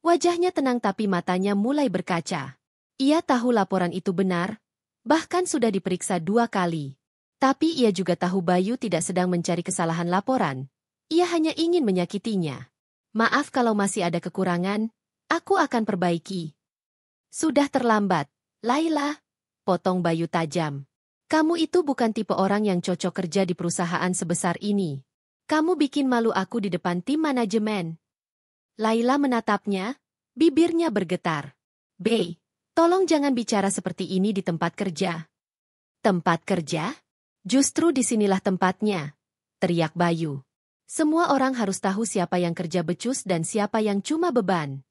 Wajahnya tenang tapi matanya mulai berkaca. Ia tahu laporan itu benar, bahkan sudah diperiksa 2 kali. Tapi ia juga tahu Bayu tidak sedang mencari kesalahan laporan. Ia hanya ingin menyakitinya. "Maaf kalau masih ada kekurangan, aku akan perbaiki." "Sudah terlambat, Laila," potong Bayu tajam. "Kamu itu bukan tipe orang yang cocok kerja di perusahaan sebesar ini. Kamu bikin malu aku di depan tim manajemen." Laila menatapnya, bibirnya bergetar. "Bey, tolong jangan bicara seperti ini di tempat kerja." "Tempat kerja? Justru disinilah tempatnya," teriak Bayu. "Semua orang harus tahu siapa yang kerja becus dan siapa yang cuma beban."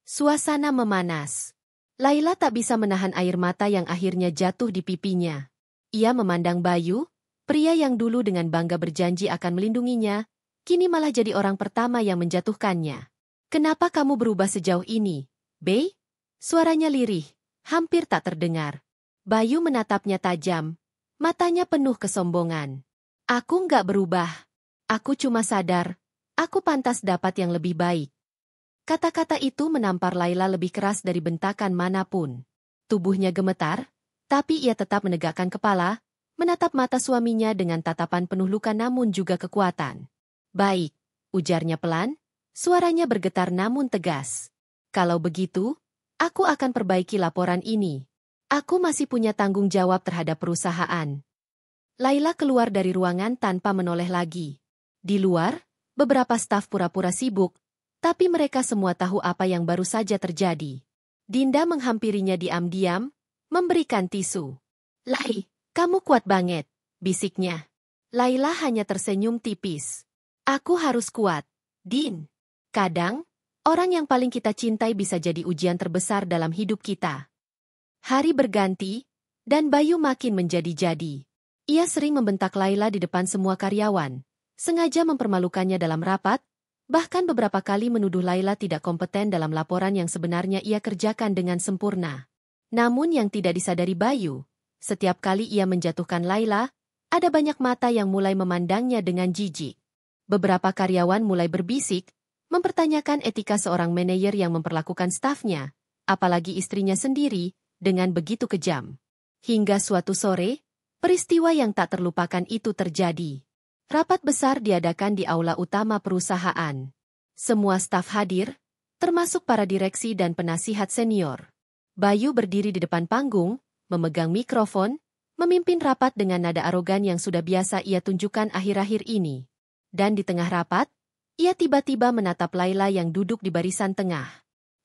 Suasana memanas. Laila tak bisa menahan air mata yang akhirnya jatuh di pipinya. Ia memandang Bayu, pria yang dulu dengan bangga berjanji akan melindunginya, kini malah jadi orang pertama yang menjatuhkannya. "Kenapa kamu berubah sejauh ini, Bey?" Suaranya lirih, hampir tak terdengar. Bayu menatapnya tajam, matanya penuh kesombongan. "Aku nggak berubah. Aku cuma sadar, aku pantas dapat yang lebih baik." Kata-kata itu menampar Laila lebih keras dari bentakan manapun. Tubuhnya gemetar, tapi ia tetap menegakkan kepala, menatap mata suaminya dengan tatapan penuh luka namun juga kekuatan. "Baik," ujarnya pelan. Suaranya bergetar namun tegas. "Kalau begitu, aku akan perbaiki laporan ini. Aku masih punya tanggung jawab terhadap perusahaan." Laila keluar dari ruangan tanpa menoleh lagi. Di luar, beberapa staf pura-pura sibuk, tapi mereka semua tahu apa yang baru saja terjadi. Dinda menghampirinya diam-diam, memberikan tisu. "Lai, kamu kuat banget," bisiknya. Laila hanya tersenyum tipis. "Aku harus kuat, Din. Kadang, orang yang paling kita cintai bisa jadi ujian terbesar dalam hidup kita." Hari berganti, dan Bayu makin menjadi-jadi. Ia sering membentak Laila di depan semua karyawan, sengaja mempermalukannya dalam rapat, bahkan beberapa kali menuduh Laila tidak kompeten dalam laporan yang sebenarnya ia kerjakan dengan sempurna. Namun yang tidak disadari Bayu, setiap kali ia menjatuhkan Laila, ada banyak mata yang mulai memandangnya dengan jijik. Beberapa karyawan mulai berbisik, mempertanyakan etika seorang manajer yang memperlakukan stafnya, apalagi istrinya sendiri, dengan begitu kejam. Hingga suatu sore, peristiwa yang tak terlupakan itu terjadi. Rapat besar diadakan di aula utama perusahaan. Semua staf hadir, termasuk para direksi dan penasihat senior. Bayu berdiri di depan panggung, memegang mikrofon, memimpin rapat dengan nada arogan yang sudah biasa ia tunjukkan akhir-akhir ini. Dan di tengah rapat, ia tiba-tiba menatap Laila yang duduk di barisan tengah.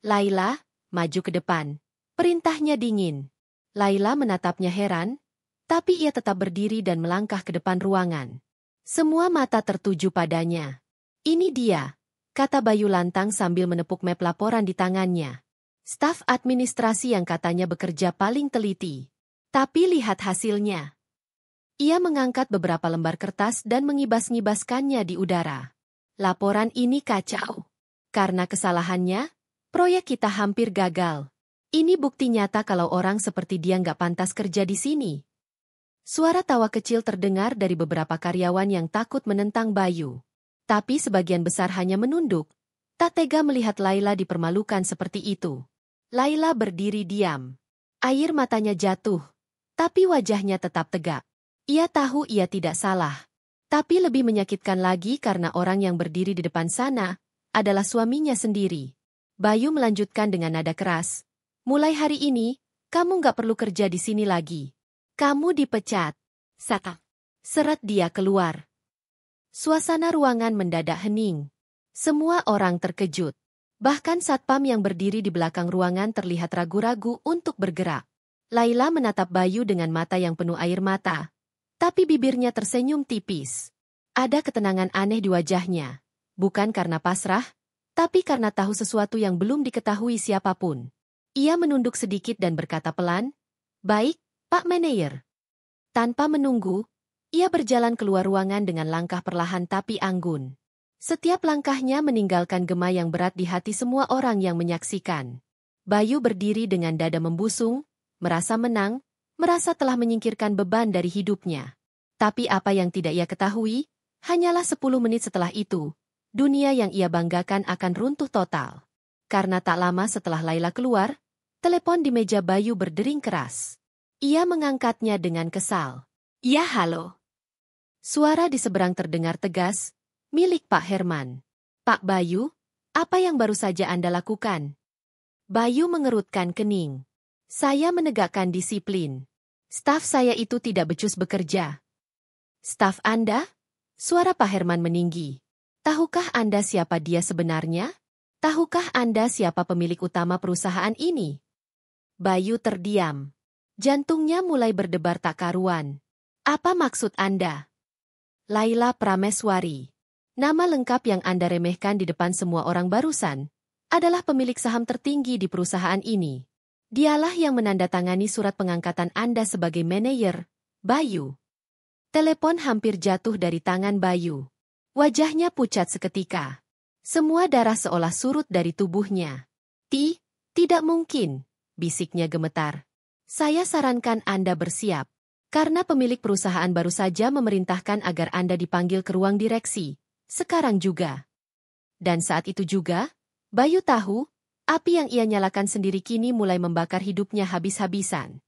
"Laila, maju ke depan." Perintahnya dingin. Laila menatapnya heran, tapi ia tetap berdiri dan melangkah ke depan ruangan. Semua mata tertuju padanya. "Ini dia," kata Bayu lantang sambil menepuk map laporan di tangannya. "Staf administrasi yang katanya bekerja paling teliti. Tapi lihat hasilnya." Ia mengangkat beberapa lembar kertas dan mengibas-ngibaskannya di udara. "Laporan ini kacau. Karena kesalahannya, proyek kita hampir gagal. Ini bukti nyata kalau orang seperti dia nggak pantas kerja di sini." Suara tawa kecil terdengar dari beberapa karyawan yang takut menentang Bayu. Tapi sebagian besar hanya menunduk, tak tega melihat Laila dipermalukan seperti itu. Laila berdiri diam. Air matanya jatuh, tapi wajahnya tetap tegak. Ia tahu ia tidak salah. Tapi lebih menyakitkan lagi karena orang yang berdiri di depan sana adalah suaminya sendiri. Bayu melanjutkan dengan nada keras. "Mulai hari ini, kamu nggak perlu kerja di sini lagi. Kamu dipecat." "Sata." Seret dia keluar. Suasana ruangan mendadak hening. Semua orang terkejut. Bahkan satpam yang berdiri di belakang ruangan terlihat ragu-ragu untuk bergerak. Laila menatap Bayu dengan mata yang penuh air mata. Tapi bibirnya tersenyum tipis. Ada ketenangan aneh di wajahnya. Bukan karena pasrah, Tapi karena tahu sesuatu yang belum diketahui siapapun, ia menunduk sedikit dan berkata pelan, "Baik, Pak Manayer." Tanpa menunggu, ia berjalan keluar ruangan dengan langkah perlahan tapi anggun. Setiap langkahnya meninggalkan gema yang berat di hati semua orang yang menyaksikan. Bayu berdiri dengan dada membusung, merasa menang, merasa telah menyingkirkan beban dari hidupnya. Tapi apa yang tidak ia ketahui, hanyalah 10 menit setelah itu, dunia yang ia banggakan akan runtuh total. Karena tak lama setelah Laila keluar, telepon di meja Bayu berdering keras. Ia mengangkatnya dengan kesal. "Ya, halo." Suara di seberang terdengar tegas, milik Pak Herman. "Pak Bayu, apa yang baru saja Anda lakukan?" Bayu mengerutkan kening. "Saya menegakkan disiplin. Staf saya itu tidak becus bekerja." "Staf Anda?" Suara Pak Herman meninggi. "Tahukah Anda siapa dia sebenarnya? Tahukah Anda siapa pemilik utama perusahaan ini?" Bayu terdiam. Jantungnya mulai berdebar tak karuan. "Apa maksud Anda?" "Laila Prameswari. Nama lengkap yang Anda remehkan di depan semua orang barusan adalah pemilik saham tertinggi di perusahaan ini. Dialah yang menandatangani surat pengangkatan Anda sebagai manajer, Bayu." Telepon hampir jatuh dari tangan Bayu. Wajahnya pucat seketika. Semua darah seolah surut dari tubuhnya. Tidak mungkin," bisiknya gemetar. "Saya sarankan Anda bersiap. Karena pemilik perusahaan baru saja memerintahkan agar Anda dipanggil ke ruang direksi. Sekarang juga." Dan saat itu juga, Bayu tahu, api yang ia nyalakan sendiri kini mulai membakar hidupnya habis-habisan.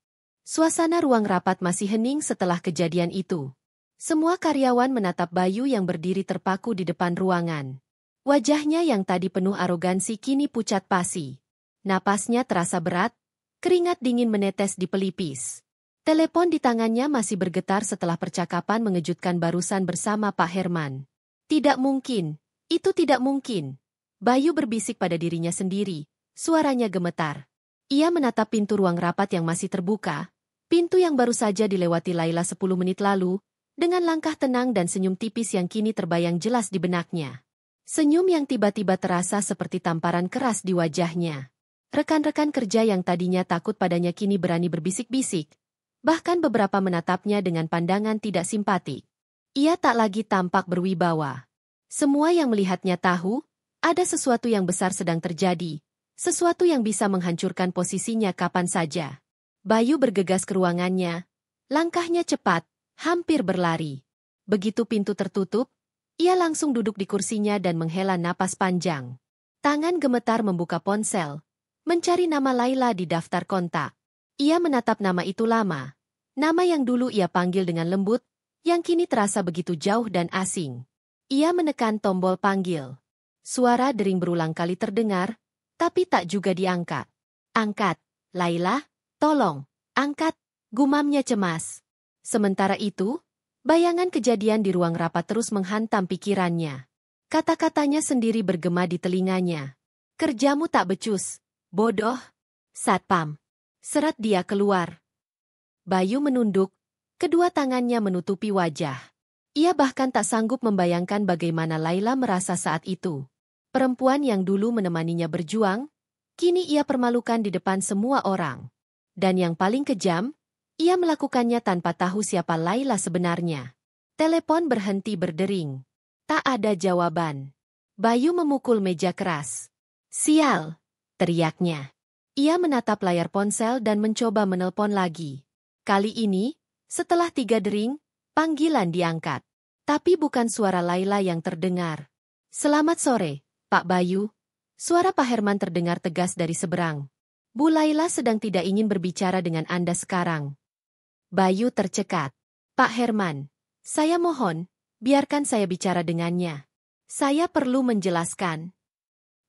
Suasana ruang rapat masih hening setelah kejadian itu. Semua karyawan menatap Bayu yang berdiri terpaku di depan ruangan. Wajahnya yang tadi penuh arogansi kini pucat pasi. Napasnya terasa berat, keringat dingin menetes di pelipis. Telepon di tangannya masih bergetar setelah percakapan mengejutkan barusan bersama Pak Herman. "Tidak mungkin, itu tidak mungkin." Bayu berbisik pada dirinya sendiri, suaranya gemetar. Ia menatap pintu ruang rapat yang masih terbuka, pintu yang baru saja dilewati Laila 10 menit lalu, dengan langkah tenang dan senyum tipis yang kini terbayang jelas di benaknya. Senyum yang tiba-tiba terasa seperti tamparan keras di wajahnya. Rekan-rekan kerja yang tadinya takut padanya kini berani berbisik-bisik, bahkan beberapa menatapnya dengan pandangan tidak simpatik. Ia tak lagi tampak berwibawa. Semua yang melihatnya tahu, ada sesuatu yang besar sedang terjadi, sesuatu yang bisa menghancurkan posisinya kapan saja. Bayu bergegas ke ruangannya, langkahnya cepat, hampir berlari. Begitu pintu tertutup, ia langsung duduk di kursinya dan menghela napas panjang. Tangan gemetar membuka ponsel, mencari nama Laila di daftar kontak. Ia menatap nama itu lama. Nama yang dulu ia panggil dengan lembut, yang kini terasa begitu jauh dan asing. Ia menekan tombol panggil. Suara dering berulang kali terdengar, tapi tak juga diangkat. "Angkat, Laila, tolong, angkat," gumamnya cemas. Sementara itu, bayangan kejadian di ruang rapat terus menghantam pikirannya. Kata-katanya sendiri bergema di telinganya. "Kerjamu tak becus, bodoh. Satpam." Seret dia keluar. Bayu menunduk, kedua tangannya menutupi wajah. Ia bahkan tak sanggup membayangkan bagaimana Laila merasa saat itu. Perempuan yang dulu menemaninya berjuang, kini ia permalukan di depan semua orang. Dan yang paling kejam, ia melakukannya tanpa tahu siapa Laila sebenarnya. Telepon berhenti berdering. Tak ada jawaban. Bayu memukul meja keras. "Sial!" teriaknya. Ia menatap layar ponsel dan mencoba menelpon lagi. Kali ini, setelah 3 dering, panggilan diangkat. Tapi bukan suara Laila yang terdengar. "Selamat sore, Pak Bayu." Suara Pak Herman terdengar tegas dari seberang. "Bu Laila sedang tidak ingin berbicara dengan Anda sekarang." Bayu tercekat. "Pak Herman, saya mohon, biarkan saya bicara dengannya. Saya perlu menjelaskan."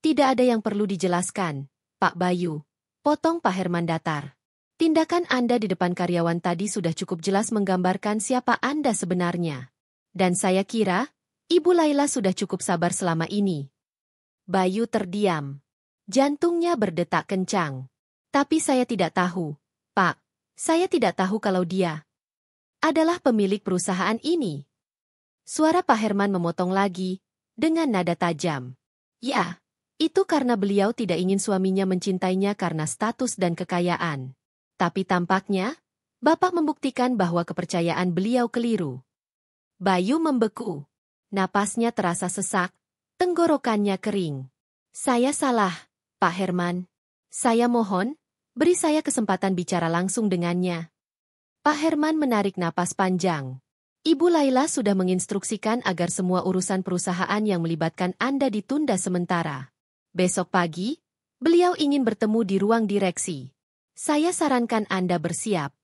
"Tidak ada yang perlu dijelaskan, Pak Bayu," potong Pak Herman datar. "Tindakan Anda di depan karyawan tadi sudah cukup jelas menggambarkan siapa Anda sebenarnya. Dan saya kira, Ibu Laila sudah cukup sabar selama ini." Bayu terdiam. Jantungnya berdetak kencang. "Tapi saya tidak tahu, Pak. Saya tidak tahu kalau dia adalah pemilik perusahaan ini." Suara Pak Herman memotong lagi, dengan nada tajam. "Ya, Itu karena beliau tidak ingin suaminya mencintainya karena status dan kekayaan. Tapi tampaknya, Bapak membuktikan bahwa kepercayaan beliau keliru. Bayu membeku. Napasnya terasa sesak, tenggorokannya kering. Saya salah, Pak Herman. Saya mohon, beri saya kesempatan bicara langsung dengannya. Pak Herman menarik napas panjang. Ibu Laila sudah menginstruksikan agar semua urusan perusahaan yang melibatkan Anda ditunda sementara. Besok pagi, beliau ingin bertemu di ruang direksi. Saya sarankan Anda bersiap.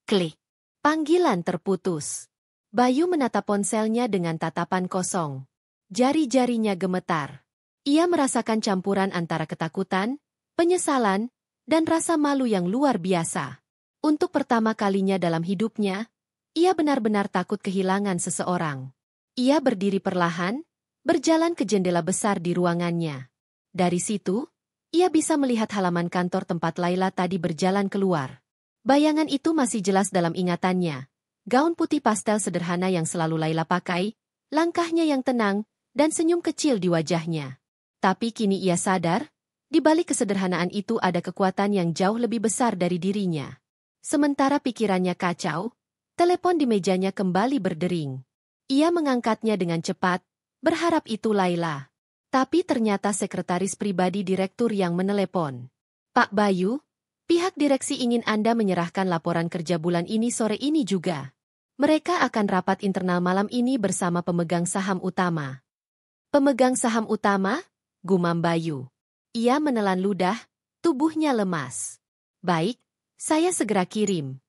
Klik. Panggilan terputus. Bayu menatap ponselnya dengan tatapan kosong. Jari-jarinya gemetar. Ia merasakan campuran antara ketakutan, penyesalan, dan rasa malu yang luar biasa. Untuk pertama kalinya dalam hidupnya, ia benar-benar takut kehilangan seseorang. Ia berdiri perlahan, berjalan ke jendela besar di ruangannya. Dari situ, ia bisa melihat halaman kantor tempat Laila tadi berjalan keluar. Bayangan itu masih jelas dalam ingatannya. Gaun putih pastel sederhana yang selalu Laila pakai, langkahnya yang tenang, dan senyum kecil di wajahnya. Tapi kini ia sadar, di balik kesederhanaan itu ada kekuatan yang jauh lebih besar dari dirinya. Sementara pikirannya kacau, telepon di mejanya kembali berdering. Ia mengangkatnya dengan cepat, berharap itu Laila. Tapi ternyata sekretaris pribadi direktur yang menelepon. Pak Bayu, pihak direksi ingin Anda menyerahkan laporan kerja bulan ini sore ini juga. Mereka akan rapat internal malam ini bersama pemegang saham utama. Pemegang saham utama? Gumam Bayu. Ia menelan ludah, tubuhnya lemas. Baik, saya segera kirim.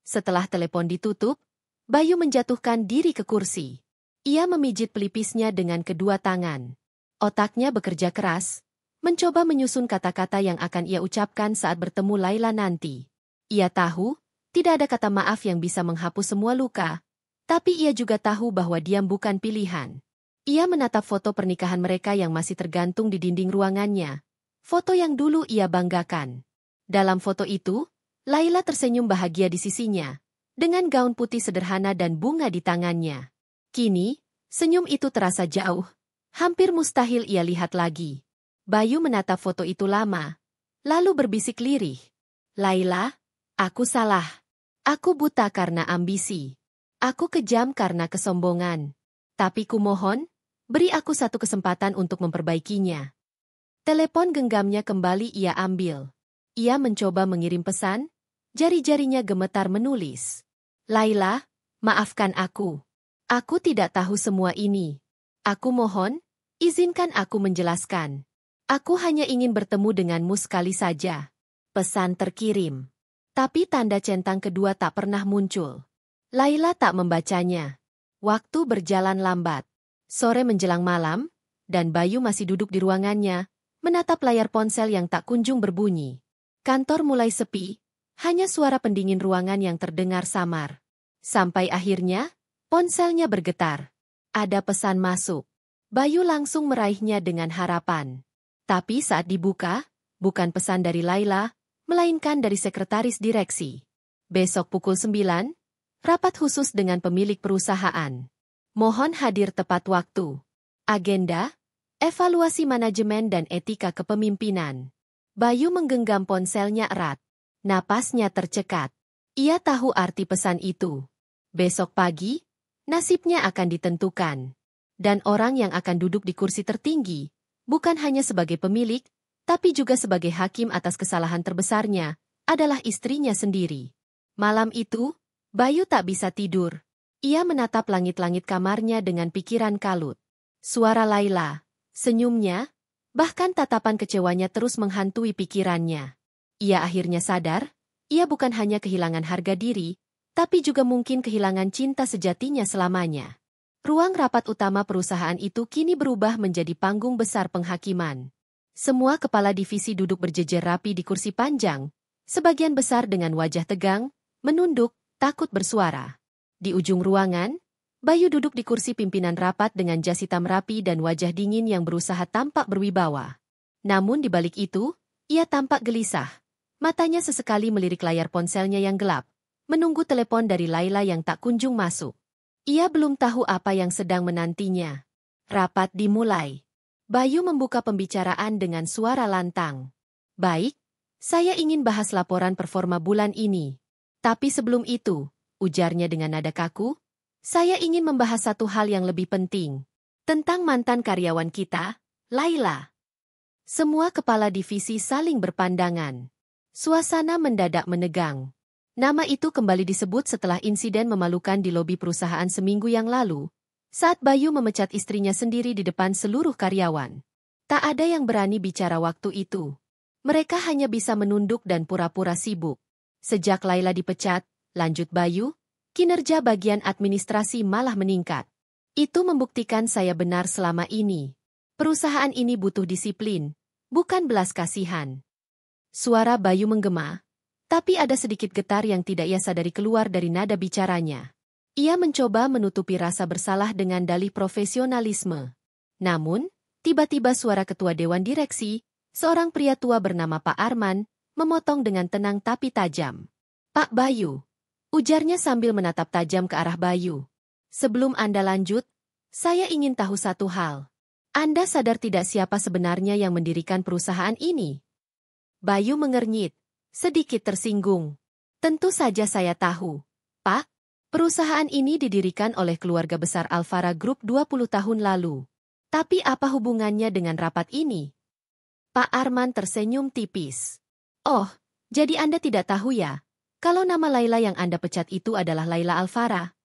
Setelah telepon ditutup, Bayu menjatuhkan diri ke kursi. Ia memijit pelipisnya dengan kedua tangan. Otaknya bekerja keras, mencoba menyusun kata-kata yang akan ia ucapkan saat bertemu Laila nanti. Ia tahu, tidak ada kata maaf yang bisa menghapus semua luka, tapi ia juga tahu bahwa diam bukan pilihan. Ia menatap foto pernikahan mereka yang masih tergantung di dinding ruangannya, foto yang dulu ia banggakan. Dalam foto itu, Laila tersenyum bahagia di sisinya, dengan gaun putih sederhana dan bunga di tangannya. Kini, senyum itu terasa jauh. Hampir mustahil ia lihat lagi. Bayu menatap foto itu lama, lalu berbisik lirih. Laila, aku salah. Aku buta karena ambisi. Aku kejam karena kesombongan. Tapi kumohon, beri aku satu kesempatan untuk memperbaikinya. Telepon genggamnya kembali ia ambil. Ia mencoba mengirim pesan, jari-jarinya gemetar menulis. Laila, maafkan aku. Aku tidak tahu semua ini. Aku mohon, izinkan aku menjelaskan. Aku hanya ingin bertemu denganmu sekali saja. Pesan terkirim. Tapi tanda centang kedua tak pernah muncul. Laila tak membacanya. Waktu berjalan lambat. Sore menjelang malam, dan Bayu masih duduk di ruangannya, menatap layar ponsel yang tak kunjung berbunyi. Kantor mulai sepi, hanya suara pendingin ruangan yang terdengar samar. Sampai akhirnya, ponselnya bergetar. Ada pesan masuk. Bayu langsung meraihnya dengan harapan. Tapi saat dibuka, bukan pesan dari Laila, melainkan dari sekretaris direksi. Besok pukul 9, rapat khusus dengan pemilik perusahaan. Mohon hadir tepat waktu. Agenda, evaluasi manajemen dan etika kepemimpinan. Bayu menggenggam ponselnya erat. Napasnya tercekat. Ia tahu arti pesan itu. Besok pagi, nasibnya akan ditentukan. Dan orang yang akan duduk di kursi tertinggi, bukan hanya sebagai pemilik, tapi juga sebagai hakim atas kesalahan terbesarnya, adalah istrinya sendiri. Malam itu, Bayu tak bisa tidur. Ia menatap langit-langit kamarnya dengan pikiran kalut. Suara Laila, senyumnya, bahkan tatapan kecewanya terus menghantui pikirannya. Ia akhirnya sadar, ia bukan hanya kehilangan harga diri, tapi juga mungkin kehilangan cinta sejatinya selamanya. Ruang rapat utama perusahaan itu kini berubah menjadi panggung besar penghakiman. Semua kepala divisi duduk berjejer rapi di kursi panjang, sebagian besar dengan wajah tegang, menunduk, takut bersuara. Di ujung ruangan, Bayu duduk di kursi pimpinan rapat dengan jas hitam rapi dan wajah dingin yang berusaha tampak berwibawa. Namun di balik itu, ia tampak gelisah. Matanya sesekali melirik layar ponselnya yang gelap, menunggu telepon dari Laila yang tak kunjung masuk. Ia belum tahu apa yang sedang menantinya. Rapat dimulai. Bayu membuka pembicaraan dengan suara lantang. Baik, saya ingin bahas laporan performa bulan ini. Tapi sebelum itu, ujarnya dengan nada kaku, saya ingin membahas satu hal yang lebih penting. Tentang mantan karyawan kita, Laila. Semua kepala divisi saling berpandangan. Suasana mendadak menegang. Nama itu kembali disebut setelah insiden memalukan di lobi perusahaan seminggu yang lalu, saat Bayu memecat istrinya sendiri di depan seluruh karyawan. Tak ada yang berani bicara waktu itu. Mereka hanya bisa menunduk dan pura-pura sibuk. Sejak Laila dipecat, lanjut Bayu, kinerja bagian administrasi malah meningkat. Itu membuktikan saya benar selama ini. Perusahaan ini butuh disiplin, bukan belas kasihan. Suara Bayu menggema, tapi ada sedikit getar yang tidak ia sadari keluar dari nada bicaranya. Ia mencoba menutupi rasa bersalah dengan dalih profesionalisme. Namun, tiba-tiba suara ketua Dewan Direksi, seorang pria tua bernama Pak Arman, memotong dengan tenang tapi tajam. Pak Bayu, ujarnya sambil menatap tajam ke arah Bayu. Sebelum Anda lanjut, saya ingin tahu satu hal. Anda sadar tidak siapa sebenarnya yang mendirikan perusahaan ini? Bayu mengernyit, sedikit tersinggung. Tentu saja saya tahu. Pak, perusahaan ini didirikan oleh keluarga besar Alfara Group 20 tahun lalu. Tapi apa hubungannya dengan rapat ini? Pak Arman tersenyum tipis. Oh, jadi Anda tidak tahu ya, kalau nama Laila yang Anda pecat itu adalah Laila Alfara?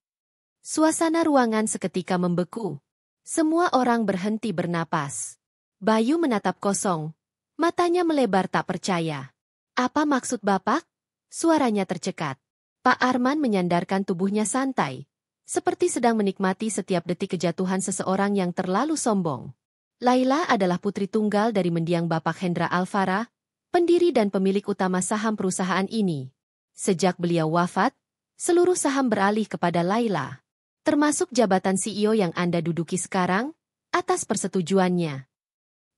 Suasana ruangan seketika membeku. Semua orang berhenti bernapas. Bayu menatap kosong. Matanya melebar tak percaya. Apa maksud Bapak? Suaranya tercekat. Pak Arman menyandarkan tubuhnya santai, seperti sedang menikmati setiap detik kejatuhan seseorang yang terlalu sombong. Laila adalah putri tunggal dari mendiang Bapak Hendra Alfara, pendiri dan pemilik utama saham perusahaan ini. Sejak beliau wafat, seluruh saham beralih kepada Laila. Termasuk jabatan CEO yang Anda duduki sekarang, atas persetujuannya.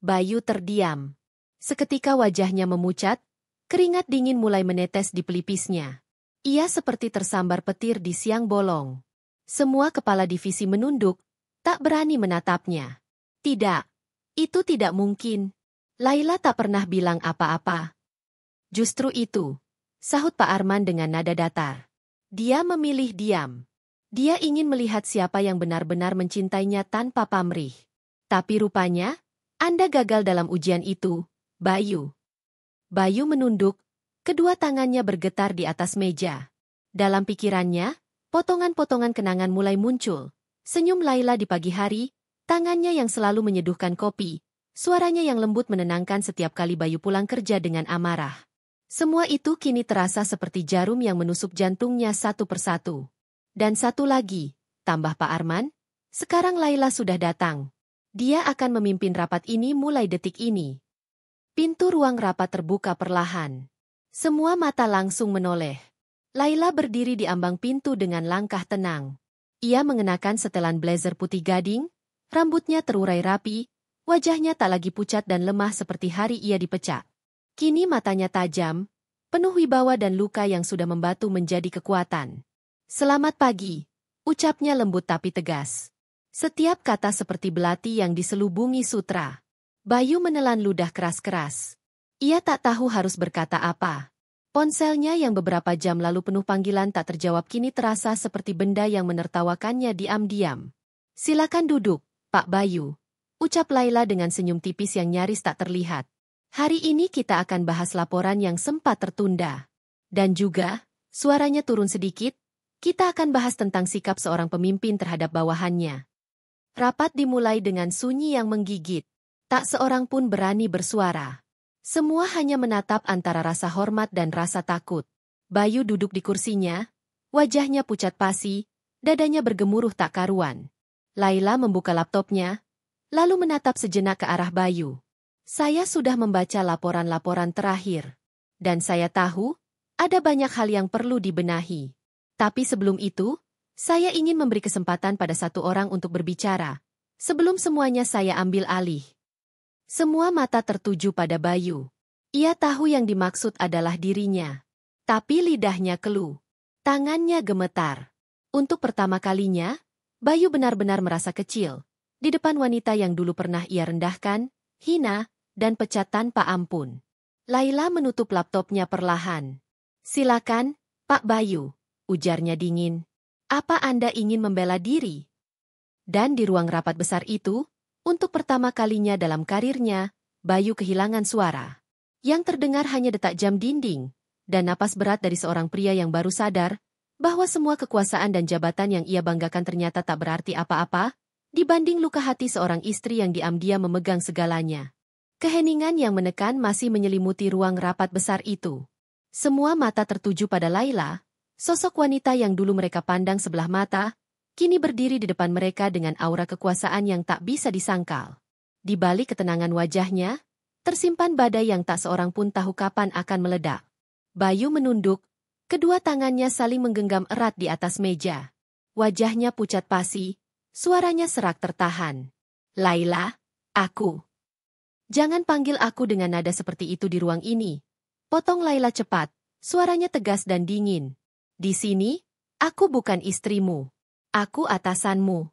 Bayu terdiam. Seketika wajahnya memucat, keringat dingin mulai menetes di pelipisnya. Ia seperti tersambar petir di siang bolong. Semua kepala divisi menunduk, tak berani menatapnya. Tidak. Itu tidak mungkin. Laila tak pernah bilang apa-apa. Justru itu, sahut Pak Arman dengan nada datar. Dia memilih diam. Dia ingin melihat siapa yang benar-benar mencintainya tanpa pamrih. Tapi rupanya, Anda gagal dalam ujian itu, Bayu. Bayu menunduk, kedua tangannya bergetar di atas meja. Dalam pikirannya, potongan-potongan kenangan mulai muncul. Senyum Laila di pagi hari, tangannya yang selalu menyeduhkan kopi, suaranya yang lembut menenangkan setiap kali Bayu pulang kerja dengan amarah. Semua itu kini terasa seperti jarum yang menusuk jantungnya satu persatu. Dan satu lagi, tambah Pak Arman, sekarang Laila sudah datang. Dia akan memimpin rapat ini mulai detik ini. Pintu ruang rapat terbuka perlahan. Semua mata langsung menoleh. Laila berdiri di ambang pintu dengan langkah tenang. Ia mengenakan setelan blazer putih gading, rambutnya terurai rapi, wajahnya tak lagi pucat dan lemah seperti hari ia dipecat. Kini matanya tajam, penuh wibawa dan luka yang sudah membatu menjadi kekuatan. Selamat pagi, ucapnya lembut tapi tegas. Setiap kata seperti belati yang diselubungi sutra. Bayu menelan ludah keras-keras. Ia tak tahu harus berkata apa. Ponselnya yang beberapa jam lalu penuh panggilan tak terjawab kini terasa seperti benda yang menertawakannya diam-diam. Silakan duduk, Pak Bayu, ucap Laila dengan senyum tipis yang nyaris tak terlihat. Hari ini kita akan bahas laporan yang sempat tertunda. Dan juga, suaranya turun sedikit, kita akan bahas tentang sikap seorang pemimpin terhadap bawahannya. Rapat dimulai dengan sunyi yang menggigit. Tak seorang pun berani bersuara. Semua hanya menatap antara rasa hormat dan rasa takut. Bayu duduk di kursinya, wajahnya pucat pasi, dadanya bergemuruh tak karuan. Laila membuka laptopnya, lalu menatap sejenak ke arah Bayu. Saya sudah membaca laporan-laporan terakhir. Dan saya tahu, ada banyak hal yang perlu dibenahi. Tapi sebelum itu, saya ingin memberi kesempatan pada satu orang untuk berbicara. Sebelum semuanya saya ambil alih. Semua mata tertuju pada Bayu. Ia tahu yang dimaksud adalah dirinya. Tapi lidahnya keluh. Tangannya gemetar. Untuk pertama kalinya, Bayu benar-benar merasa kecil. di depan wanita yang dulu pernah ia rendahkan, hina, dan pecat tanpa ampun. Laila menutup laptopnya perlahan. "Silakan, Pak Bayu," ujarnya dingin. "Apa Anda ingin membela diri?" Dan di ruang rapat besar itu, untuk pertama kalinya dalam karirnya, Bayu kehilangan suara. Yang terdengar hanya detak jam dinding, dan napas berat dari seorang pria yang baru sadar bahwa semua kekuasaan dan jabatan yang ia banggakan ternyata tak berarti apa-apa, dibanding luka hati seorang istri yang diam-diam memegang segalanya. Keheningan yang menekan masih menyelimuti ruang rapat besar itu. Semua mata tertuju pada Laila, sosok wanita yang dulu mereka pandang sebelah mata, kini berdiri di depan mereka dengan aura kekuasaan yang tak bisa disangkal. Di balik ketenangan wajahnya, tersimpan badai yang tak seorang pun tahu kapan akan meledak. Bayu menunduk, kedua tangannya saling menggenggam erat di atas meja. Wajahnya pucat pasi, suaranya serak tertahan. "Laila, aku." "Jangan panggil aku dengan nada seperti itu di ruang ini," potong Laila cepat, suaranya tegas dan dingin. "Di sini, aku bukan istrimu. Aku atasanmu."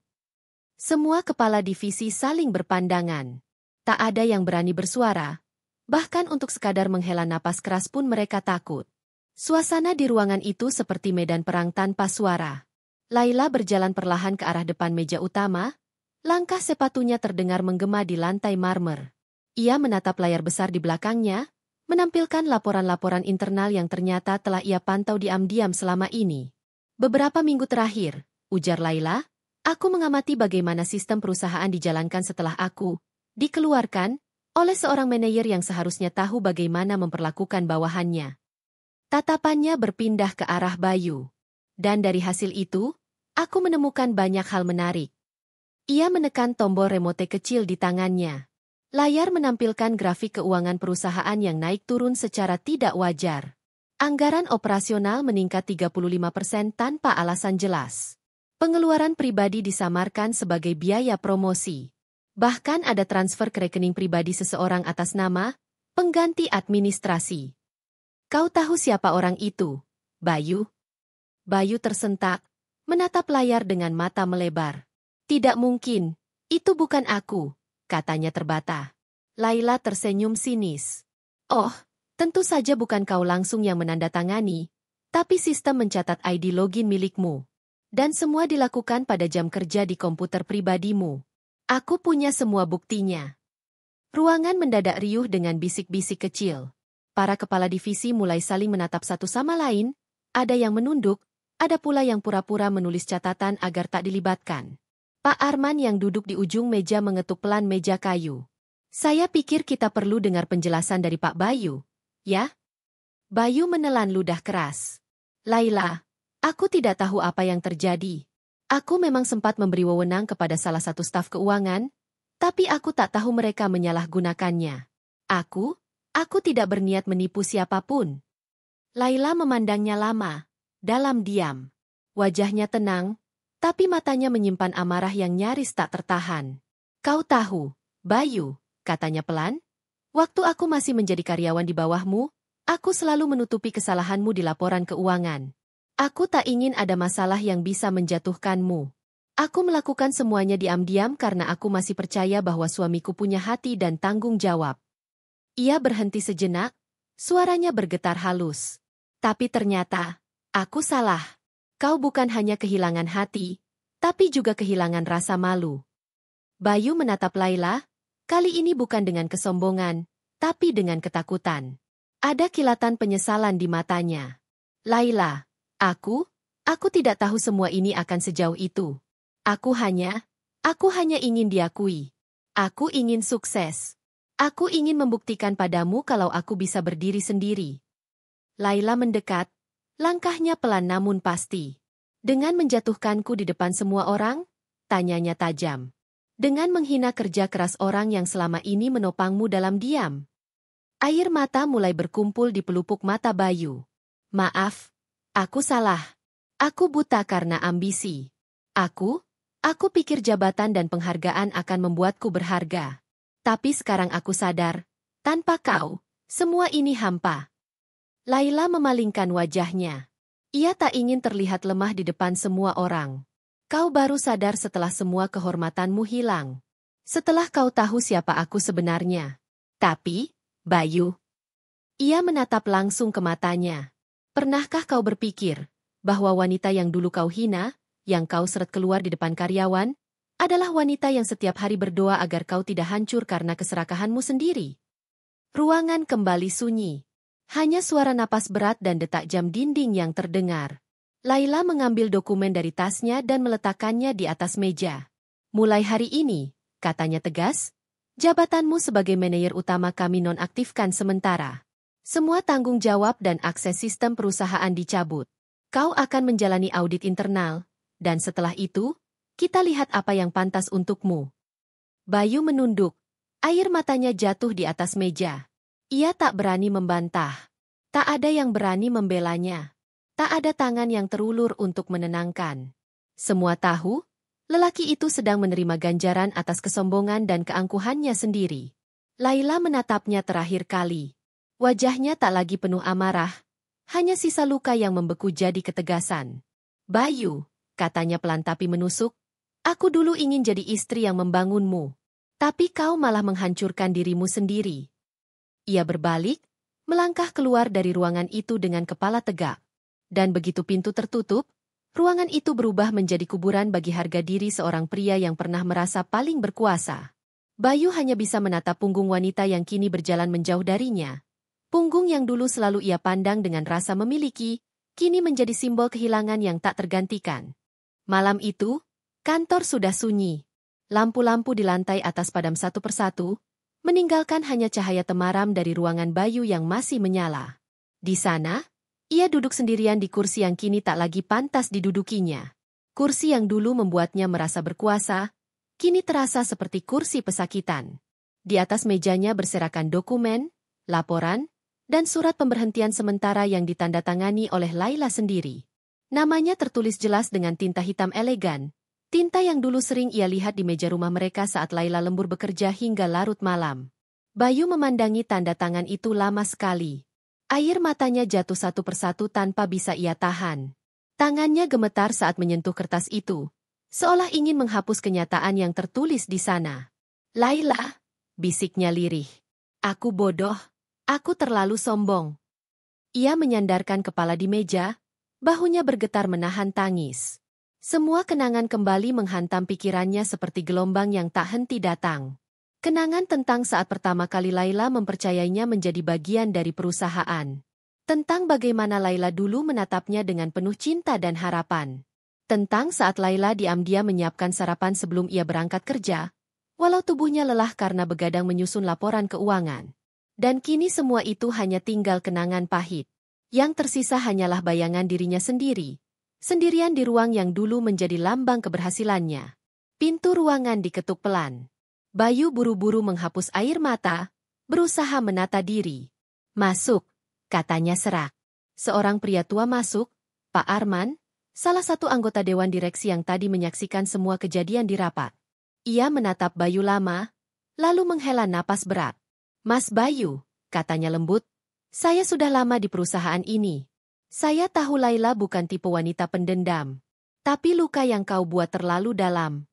Semua kepala divisi saling berpandangan. Tak ada yang berani bersuara. Bahkan untuk sekadar menghela napas keras pun mereka takut. Suasana di ruangan itu seperti medan perang tanpa suara. Laila berjalan perlahan ke arah depan meja utama. Langkah sepatunya terdengar menggema di lantai marmer. Ia menatap layar besar di belakangnya, menampilkan laporan-laporan internal yang ternyata telah ia pantau diam-diam selama ini. "Beberapa minggu terakhir," ujar Laila, "aku mengamati bagaimana sistem perusahaan dijalankan setelah aku dikeluarkan oleh seorang manajer yang seharusnya tahu bagaimana memperlakukan bawahannya." Tatapannya berpindah ke arah Bayu. "Dan dari hasil itu, aku menemukan banyak hal menarik." Ia menekan tombol remote kecil di tangannya. Layar menampilkan grafik keuangan perusahaan yang naik turun secara tidak wajar. Anggaran operasional meningkat 35% tanpa alasan jelas. Pengeluaran pribadi disamarkan sebagai biaya promosi. Bahkan ada transfer ke rekening pribadi seseorang atas nama pengganti administrasi. "Kau tahu siapa orang itu, Bayu?" Bayu tersentak, menatap layar dengan mata melebar. "Tidak mungkin, itu bukan aku," katanya terbata. Laila tersenyum sinis. "Oh, tentu saja bukan kau langsung yang menandatangani, tapi sistem mencatat ID login milikmu. Dan semua dilakukan pada jam kerja di komputer pribadimu. Aku punya semua buktinya." Ruangan mendadak riuh dengan bisik-bisik kecil. Para kepala divisi mulai saling menatap satu sama lain, ada yang menunduk, ada pula yang pura-pura menulis catatan agar tak dilibatkan. Pak Arman yang duduk di ujung meja mengetuk pelan meja kayu. "Saya pikir kita perlu dengar penjelasan dari Pak Bayu, ya?" Bayu menelan ludah keras. "Laila, aku tidak tahu apa yang terjadi. Aku memang sempat memberi wewenang kepada salah satu staf keuangan, tapi aku tak tahu mereka menyalahgunakannya. Aku tidak berniat menipu siapapun." Laila memandangnya lama, dalam diam. Wajahnya tenang, tapi matanya menyimpan amarah yang nyaris tak tertahan. "Kau tahu, Bayu," katanya pelan, "waktu aku masih menjadi karyawan di bawahmu, aku selalu menutupi kesalahanmu di laporan keuangan. Aku tak ingin ada masalah yang bisa menjatuhkanmu. Aku melakukan semuanya diam-diam karena aku masih percaya bahwa suamiku punya hati dan tanggung jawab." Ia berhenti sejenak, suaranya bergetar halus. "Tapi ternyata, aku salah. Kau bukan hanya kehilangan hati, tapi juga kehilangan rasa malu." Bayu menatap Laila, kali ini bukan dengan kesombongan, tapi dengan ketakutan. Ada kilatan penyesalan di matanya. "Laila, aku tidak tahu semua ini akan sejauh itu. Aku hanya ingin diakui. Aku ingin sukses. Aku ingin membuktikan padamu kalau aku bisa berdiri sendiri." Laila mendekat, langkahnya pelan namun pasti. "Dengan menjatuhkanku di depan semua orang?" tanyanya tajam. "Dengan menghina kerja keras orang yang selama ini menopangmu dalam diam?" Air mata mulai berkumpul di pelupuk mata Bayu. "Maaf, aku salah. Aku buta karena ambisi. Aku pikir jabatan dan penghargaan akan membuatku berharga. Tapi sekarang aku sadar, tanpa kau, semua ini hampa." Laila memalingkan wajahnya. Ia tak ingin terlihat lemah di depan semua orang. Kau baru sadar setelah semua kehormatanmu hilang. Setelah kau tahu siapa aku sebenarnya. Tapi, Bayu. Ia menatap langsung ke matanya. Pernahkah kau berpikir bahwa wanita yang dulu kau hina, yang kau seret keluar di depan karyawan, adalah wanita yang setiap hari berdoa agar kau tidak hancur karena keserakahanmu sendiri? Ruangan kembali sunyi. Hanya suara napas berat dan detak jam dinding yang terdengar. Laila mengambil dokumen dari tasnya dan meletakkannya di atas meja. Mulai hari ini, katanya tegas, jabatanmu sebagai manajer utama kami nonaktifkan sementara. Semua tanggung jawab dan akses sistem perusahaan dicabut. Kau akan menjalani audit internal, dan setelah itu, kita lihat apa yang pantas untukmu. Bayu menunduk. Air matanya jatuh di atas meja. Ia tak berani membantah. Tak ada yang berani membelanya. Tak ada tangan yang terulur untuk menenangkan. Semua tahu, lelaki itu sedang menerima ganjaran atas kesombongan dan keangkuhannya sendiri. Laila menatapnya terakhir kali. Wajahnya tak lagi penuh amarah, hanya sisa luka yang membeku jadi ketegasan. Bayu, katanya pelan tapi menusuk, aku dulu ingin jadi istri yang membangunmu. Tapi kau malah menghancurkan dirimu sendiri. Ia berbalik, melangkah keluar dari ruangan itu dengan kepala tegak. Dan begitu pintu tertutup, ruangan itu berubah menjadi kuburan bagi harga diri seorang pria yang pernah merasa paling berkuasa. Bayu hanya bisa menatap punggung wanita yang kini berjalan menjauh darinya. Punggung yang dulu selalu ia pandang dengan rasa memiliki, kini menjadi simbol kehilangan yang tak tergantikan. Malam itu, kantor sudah sunyi. Lampu-lampu di lantai atas padam satu persatu, meninggalkan hanya cahaya temaram dari ruangan Bayu yang masih menyala. Di sana, ia duduk sendirian di kursi yang kini tak lagi pantas didudukinya. Kursi yang dulu membuatnya merasa berkuasa, kini terasa seperti kursi pesakitan. Di atas mejanya berserakan dokumen, laporan, dan surat pemberhentian sementara yang ditandatangani oleh Laila sendiri. Namanya tertulis jelas dengan tinta hitam elegan, tinta yang dulu sering ia lihat di meja rumah mereka saat Laila lembur bekerja hingga larut malam. Bayu memandangi tanda tangan itu lama sekali. Air matanya jatuh satu persatu tanpa bisa ia tahan. Tangannya gemetar saat menyentuh kertas itu, seolah ingin menghapus kenyataan yang tertulis di sana. Laila, bisiknya lirih. Aku bodoh, aku terlalu sombong. Ia menyandarkan kepala di meja, bahunya bergetar menahan tangis. Semua kenangan kembali menghantam pikirannya seperti gelombang yang tak henti datang. Kenangan tentang saat pertama kali Laila mempercayainya menjadi bagian dari perusahaan. Tentang bagaimana Laila dulu menatapnya dengan penuh cinta dan harapan. Tentang saat Laila diam-diam menyiapkan sarapan sebelum ia berangkat kerja, walau tubuhnya lelah karena begadang menyusun laporan keuangan. Dan kini semua itu hanya tinggal kenangan pahit. Yang tersisa hanyalah bayangan dirinya sendiri, sendirian di ruang yang dulu menjadi lambang keberhasilannya. Pintu ruangan diketuk pelan. Bayu buru-buru menghapus air mata, berusaha menata diri. Masuk, katanya serak. Seorang pria tua masuk, Pak Arman, salah satu anggota Dewan Direksi yang tadi menyaksikan semua kejadian di rapat. Ia menatap Bayu lama, lalu menghela napas berat. Mas Bayu, katanya lembut, saya sudah lama di perusahaan ini. Saya tahu Laila bukan tipe wanita pendendam. Tapi luka yang kau buat terlalu dalam.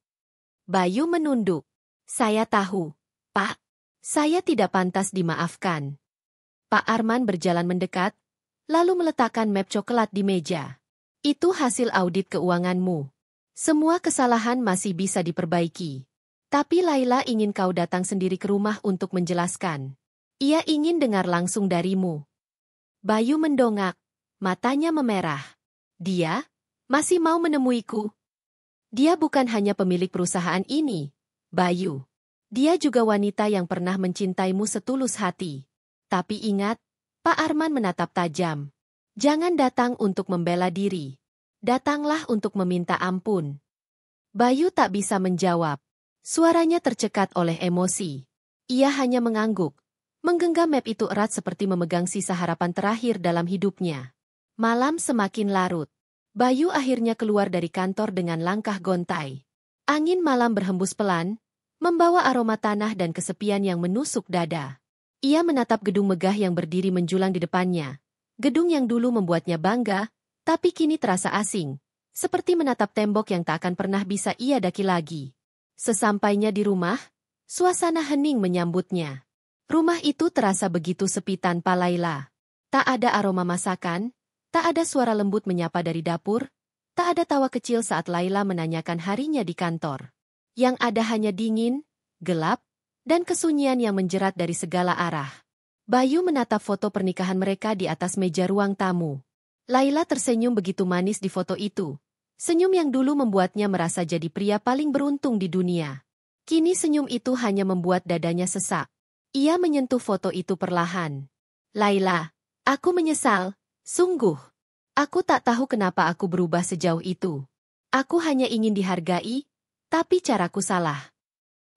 Bayu menunduk. Saya tahu, Pak. Saya tidak pantas dimaafkan. Pak Arman berjalan mendekat, lalu meletakkan map coklat di meja. Itu hasil audit keuanganmu. Semua kesalahan masih bisa diperbaiki. Tapi Laila ingin kau datang sendiri ke rumah untuk menjelaskan. Ia ingin dengar langsung darimu. Bayu mendongak, matanya memerah. Dia masih mau menemuiku. Dia bukan hanya pemilik perusahaan ini, Bayu. Dia juga wanita yang pernah mencintaimu setulus hati. Tapi ingat, Pak Arman menatap tajam. Jangan datang untuk membela diri. Datanglah untuk meminta ampun. Bayu tak bisa menjawab. Suaranya tercekat oleh emosi. Ia hanya mengangguk, menggenggam map itu erat seperti memegang sisa harapan terakhir dalam hidupnya. Malam semakin larut. Bayu akhirnya keluar dari kantor dengan langkah gontai. Angin malam berhembus pelan, membawa aroma tanah dan kesepian yang menusuk dada. Ia menatap gedung megah yang berdiri menjulang di depannya. Gedung yang dulu membuatnya bangga, tapi kini terasa asing. seperti menatap tembok yang tak akan pernah bisa ia daki lagi. Sesampainya di rumah, suasana hening menyambutnya. Rumah itu terasa begitu sepi tanpa Laila. Tak ada aroma masakan, tak ada suara lembut menyapa dari dapur, tak ada tawa kecil saat Laila menanyakan harinya di kantor. Yang ada hanya dingin, gelap, dan kesunyian yang menjerat dari segala arah. Bayu menatap foto pernikahan mereka di atas meja ruang tamu. Laila tersenyum begitu manis di foto itu. Senyum yang dulu membuatnya merasa jadi pria paling beruntung di dunia. Kini senyum itu hanya membuat dadanya sesak. Ia menyentuh foto itu perlahan. Laila, aku menyesal, sungguh. Aku tak tahu kenapa aku berubah sejauh itu. Aku hanya ingin dihargai, tapi caraku salah.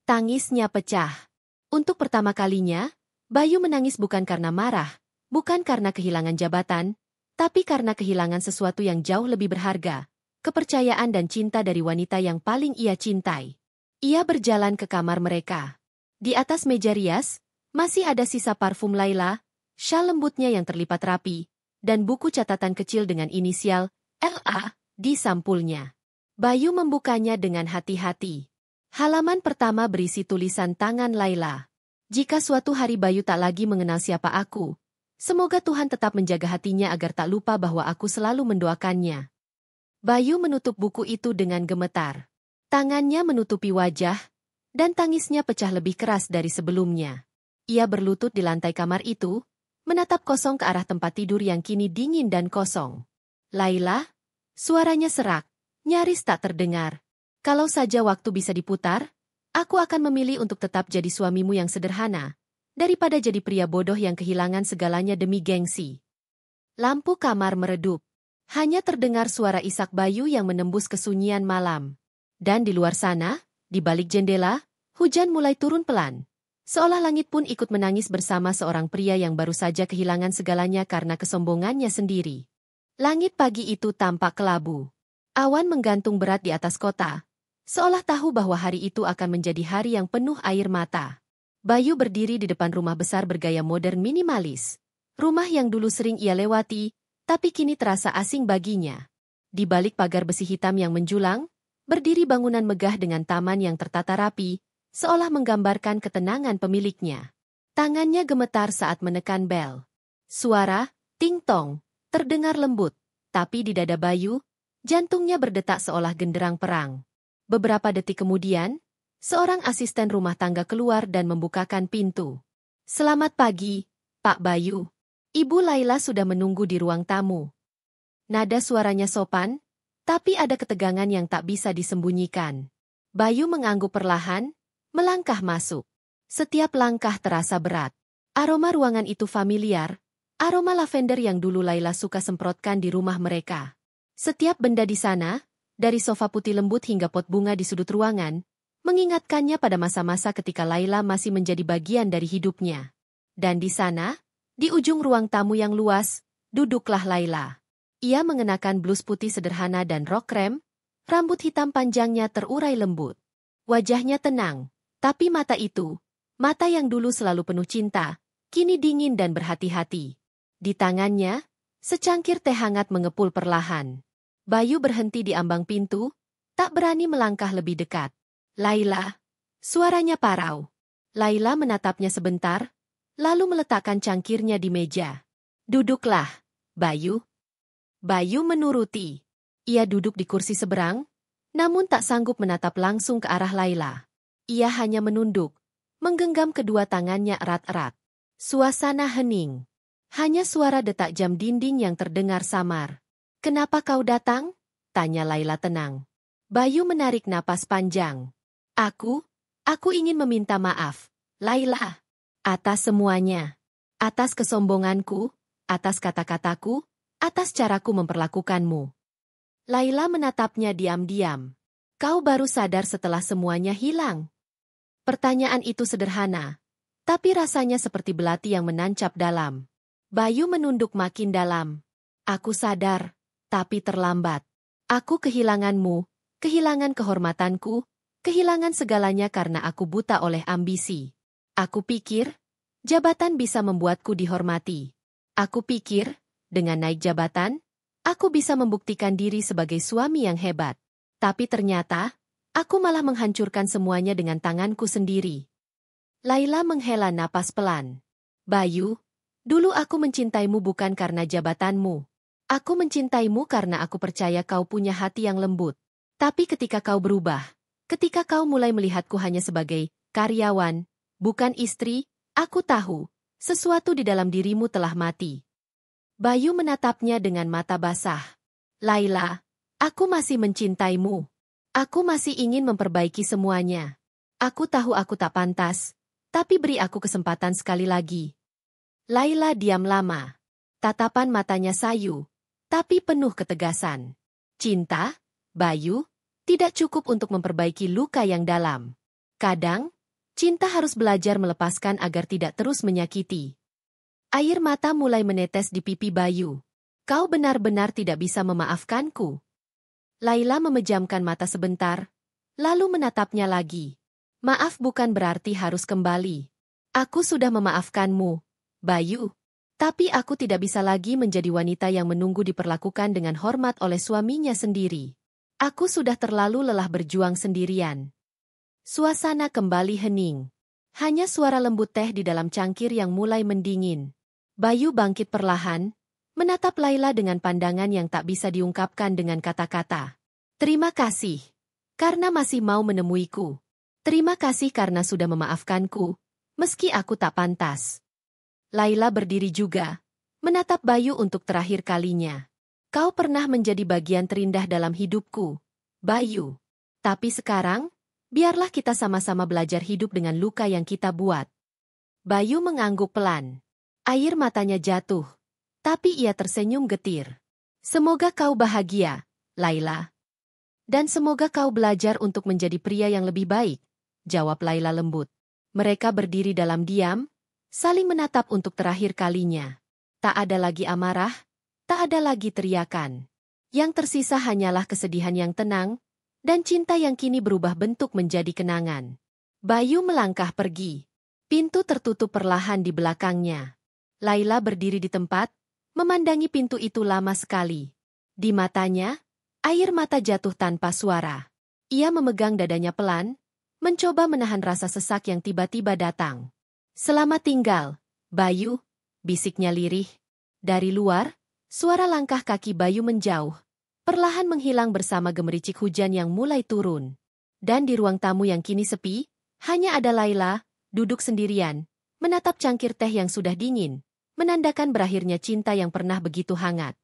Tangisnya pecah. Untuk pertama kalinya, Bayu menangis bukan karena marah, bukan karena kehilangan jabatan, tapi karena kehilangan sesuatu yang jauh lebih berharga, kepercayaan dan cinta dari wanita yang paling ia cintai. Ia berjalan ke kamar mereka. Di atas meja rias, masih ada sisa parfum Laila, syal lembutnya yang terlipat rapi, dan buku catatan kecil dengan inisial LA di sampulnya. Bayu membukanya dengan hati-hati. Halaman pertama berisi tulisan tangan Laila. Jika suatu hari Bayu tak lagi mengenal siapa aku, semoga Tuhan tetap menjaga hatinya agar tak lupa bahwa aku selalu mendoakannya. Bayu menutup buku itu dengan gemetar. Tangannya menutupi wajah, dan tangisnya pecah lebih keras dari sebelumnya. Ia berlutut di lantai kamar itu, menatap kosong ke arah tempat tidur yang kini dingin dan kosong. Laila, suaranya serak, nyaris tak terdengar. Kalau saja waktu bisa diputar, aku akan memilih untuk tetap jadi suamimu yang sederhana, daripada jadi pria bodoh yang kehilangan segalanya demi gengsi. Lampu kamar meredup. Hanya terdengar suara isak Bayu yang menembus kesunyian malam. Dan di luar sana, di balik jendela, hujan mulai turun pelan. Seolah langit pun ikut menangis bersama seorang pria yang baru saja kehilangan segalanya karena kesombongannya sendiri. Langit pagi itu tampak kelabu. Awan menggantung berat di atas kota, seolah tahu bahwa hari itu akan menjadi hari yang penuh air mata. Bayu berdiri di depan rumah besar bergaya modern minimalis. Rumah yang dulu sering ia lewati, tapi kini terasa asing baginya. Di balik pagar besi hitam yang menjulang, berdiri bangunan megah dengan taman yang tertata rapi, seolah menggambarkan ketenangan pemiliknya. Tangannya gemetar saat menekan bel. Suara, ting-tong, terdengar lembut, tapi di dada Bayu, jantungnya berdetak seolah genderang perang. Beberapa detik kemudian, seorang asisten rumah tangga keluar dan membukakan pintu. "Selamat pagi, Pak Bayu." Ibu Laila sudah menunggu di ruang tamu. Nada suaranya sopan, tapi ada ketegangan yang tak bisa disembunyikan. Bayu mengangguk perlahan, melangkah masuk. Setiap langkah terasa berat. Aroma ruangan itu familiar, aroma lavender yang dulu Laila suka semprotkan di rumah mereka. Setiap benda di sana, dari sofa putih lembut hingga pot bunga di sudut ruangan, mengingatkannya pada masa-masa ketika Laila masih menjadi bagian dari hidupnya. Dan di sana, di ujung ruang tamu yang luas, duduklah Laila. Ia mengenakan blus putih sederhana dan rok krem, rambut hitam panjangnya terurai lembut. Wajahnya tenang, tapi mata itu, mata yang dulu selalu penuh cinta, kini dingin dan berhati-hati. Di tangannya, secangkir teh hangat mengepul perlahan. Bayu berhenti di ambang pintu, tak berani melangkah lebih dekat. "Laila." Suaranya parau. Laila menatapnya sebentar, lalu meletakkan cangkirnya di meja. "Duduklah, Bayu." Bayu menuruti. Ia duduk di kursi seberang, namun tak sanggup menatap langsung ke arah Laila. Ia hanya menunduk, menggenggam kedua tangannya erat-erat. Suasana hening. Hanya suara detak jam dinding yang terdengar samar. "Kenapa kau datang?" tanya Laila tenang. Bayu menarik napas panjang. Aku ingin meminta maaf, Laila. Atas semuanya. Atas kesombonganku, atas kata-kataku, atas caraku memperlakukanmu." Laila menatapnya diam-diam. "Kau baru sadar setelah semuanya hilang?" Pertanyaan itu sederhana, tapi rasanya seperti belati yang menancap dalam. Bayu menunduk makin dalam. "Aku sadar, tapi terlambat. Aku kehilanganmu, kehilangan kehormatanku, kehilangan segalanya karena aku buta oleh ambisi. Aku pikir, jabatan bisa membuatku dihormati. Aku pikir, dengan naik jabatan, Aku bisa membuktikan diri sebagai suami yang hebat. Tapi ternyata, aku malah menghancurkan semuanya dengan tanganku sendiri. Laila menghela napas pelan. Bayu, dulu aku mencintaimu bukan karena jabatanmu. Aku mencintaimu karena aku percaya kau punya hati yang lembut. Tapi ketika kau berubah, ketika kau mulai melihatku hanya sebagai karyawan, bukan istri, aku tahu, sesuatu di dalam dirimu telah mati. Bayu menatapnya dengan mata basah. Laila, aku masih mencintaimu. Aku masih ingin memperbaiki semuanya. Aku tahu aku tak pantas, tapi beri aku kesempatan sekali lagi. Laila diam lama. Tatapan matanya sayu, tapi penuh ketegasan. Cinta, Bayu, tidak cukup untuk memperbaiki luka yang dalam. Kadang, cinta harus belajar melepaskan agar tidak terus menyakiti. Air mata mulai menetes di pipi Bayu. Kau benar-benar tidak bisa memaafkanku. Laila memejamkan mata sebentar, lalu menatapnya lagi. Maaf bukan berarti harus kembali. Aku sudah memaafkanmu, Bayu. Tapi aku tidak bisa lagi menjadi wanita yang menunggu diperlakukan dengan hormat oleh suaminya sendiri. Aku sudah terlalu lelah berjuang sendirian. Suasana kembali hening. Hanya suara lembut teh di dalam cangkir yang mulai mendingin. Bayu bangkit perlahan, menatap Laila dengan pandangan yang tak bisa diungkapkan dengan kata-kata. Terima kasih, karena masih mau menemuiku. Terima kasih karena sudah memaafkanku, meski aku tak pantas. Laila berdiri juga, menatap Bayu untuk terakhir kalinya. Kau pernah menjadi bagian terindah dalam hidupku, Bayu. Tapi sekarang, biarlah kita sama-sama belajar hidup dengan luka yang kita buat. Bayu mengangguk pelan. Air matanya jatuh, tapi ia tersenyum getir. Semoga kau bahagia, Laila. Dan semoga kau belajar untuk menjadi pria yang lebih baik, jawab Laila lembut. Mereka berdiri dalam diam, saling menatap untuk terakhir kalinya. Tak ada lagi amarah, tak ada lagi teriakan. Yang tersisa hanyalah kesedihan yang tenang, dan cinta yang kini berubah bentuk menjadi kenangan. Bayu melangkah pergi. Pintu tertutup perlahan di belakangnya. Laila berdiri di tempat, memandangi pintu itu lama sekali. Di matanya, air mata jatuh tanpa suara. Ia memegang dadanya pelan, mencoba menahan rasa sesak yang tiba-tiba datang. Selamat tinggal, Bayu, bisiknya lirih. Dari luar, suara langkah kaki Bayu menjauh, perlahan menghilang bersama gemericik hujan yang mulai turun. Dan di ruang tamu yang kini sepi, hanya ada Laila, duduk sendirian, menatap cangkir teh yang sudah dingin, menandakan berakhirnya cinta yang pernah begitu hangat.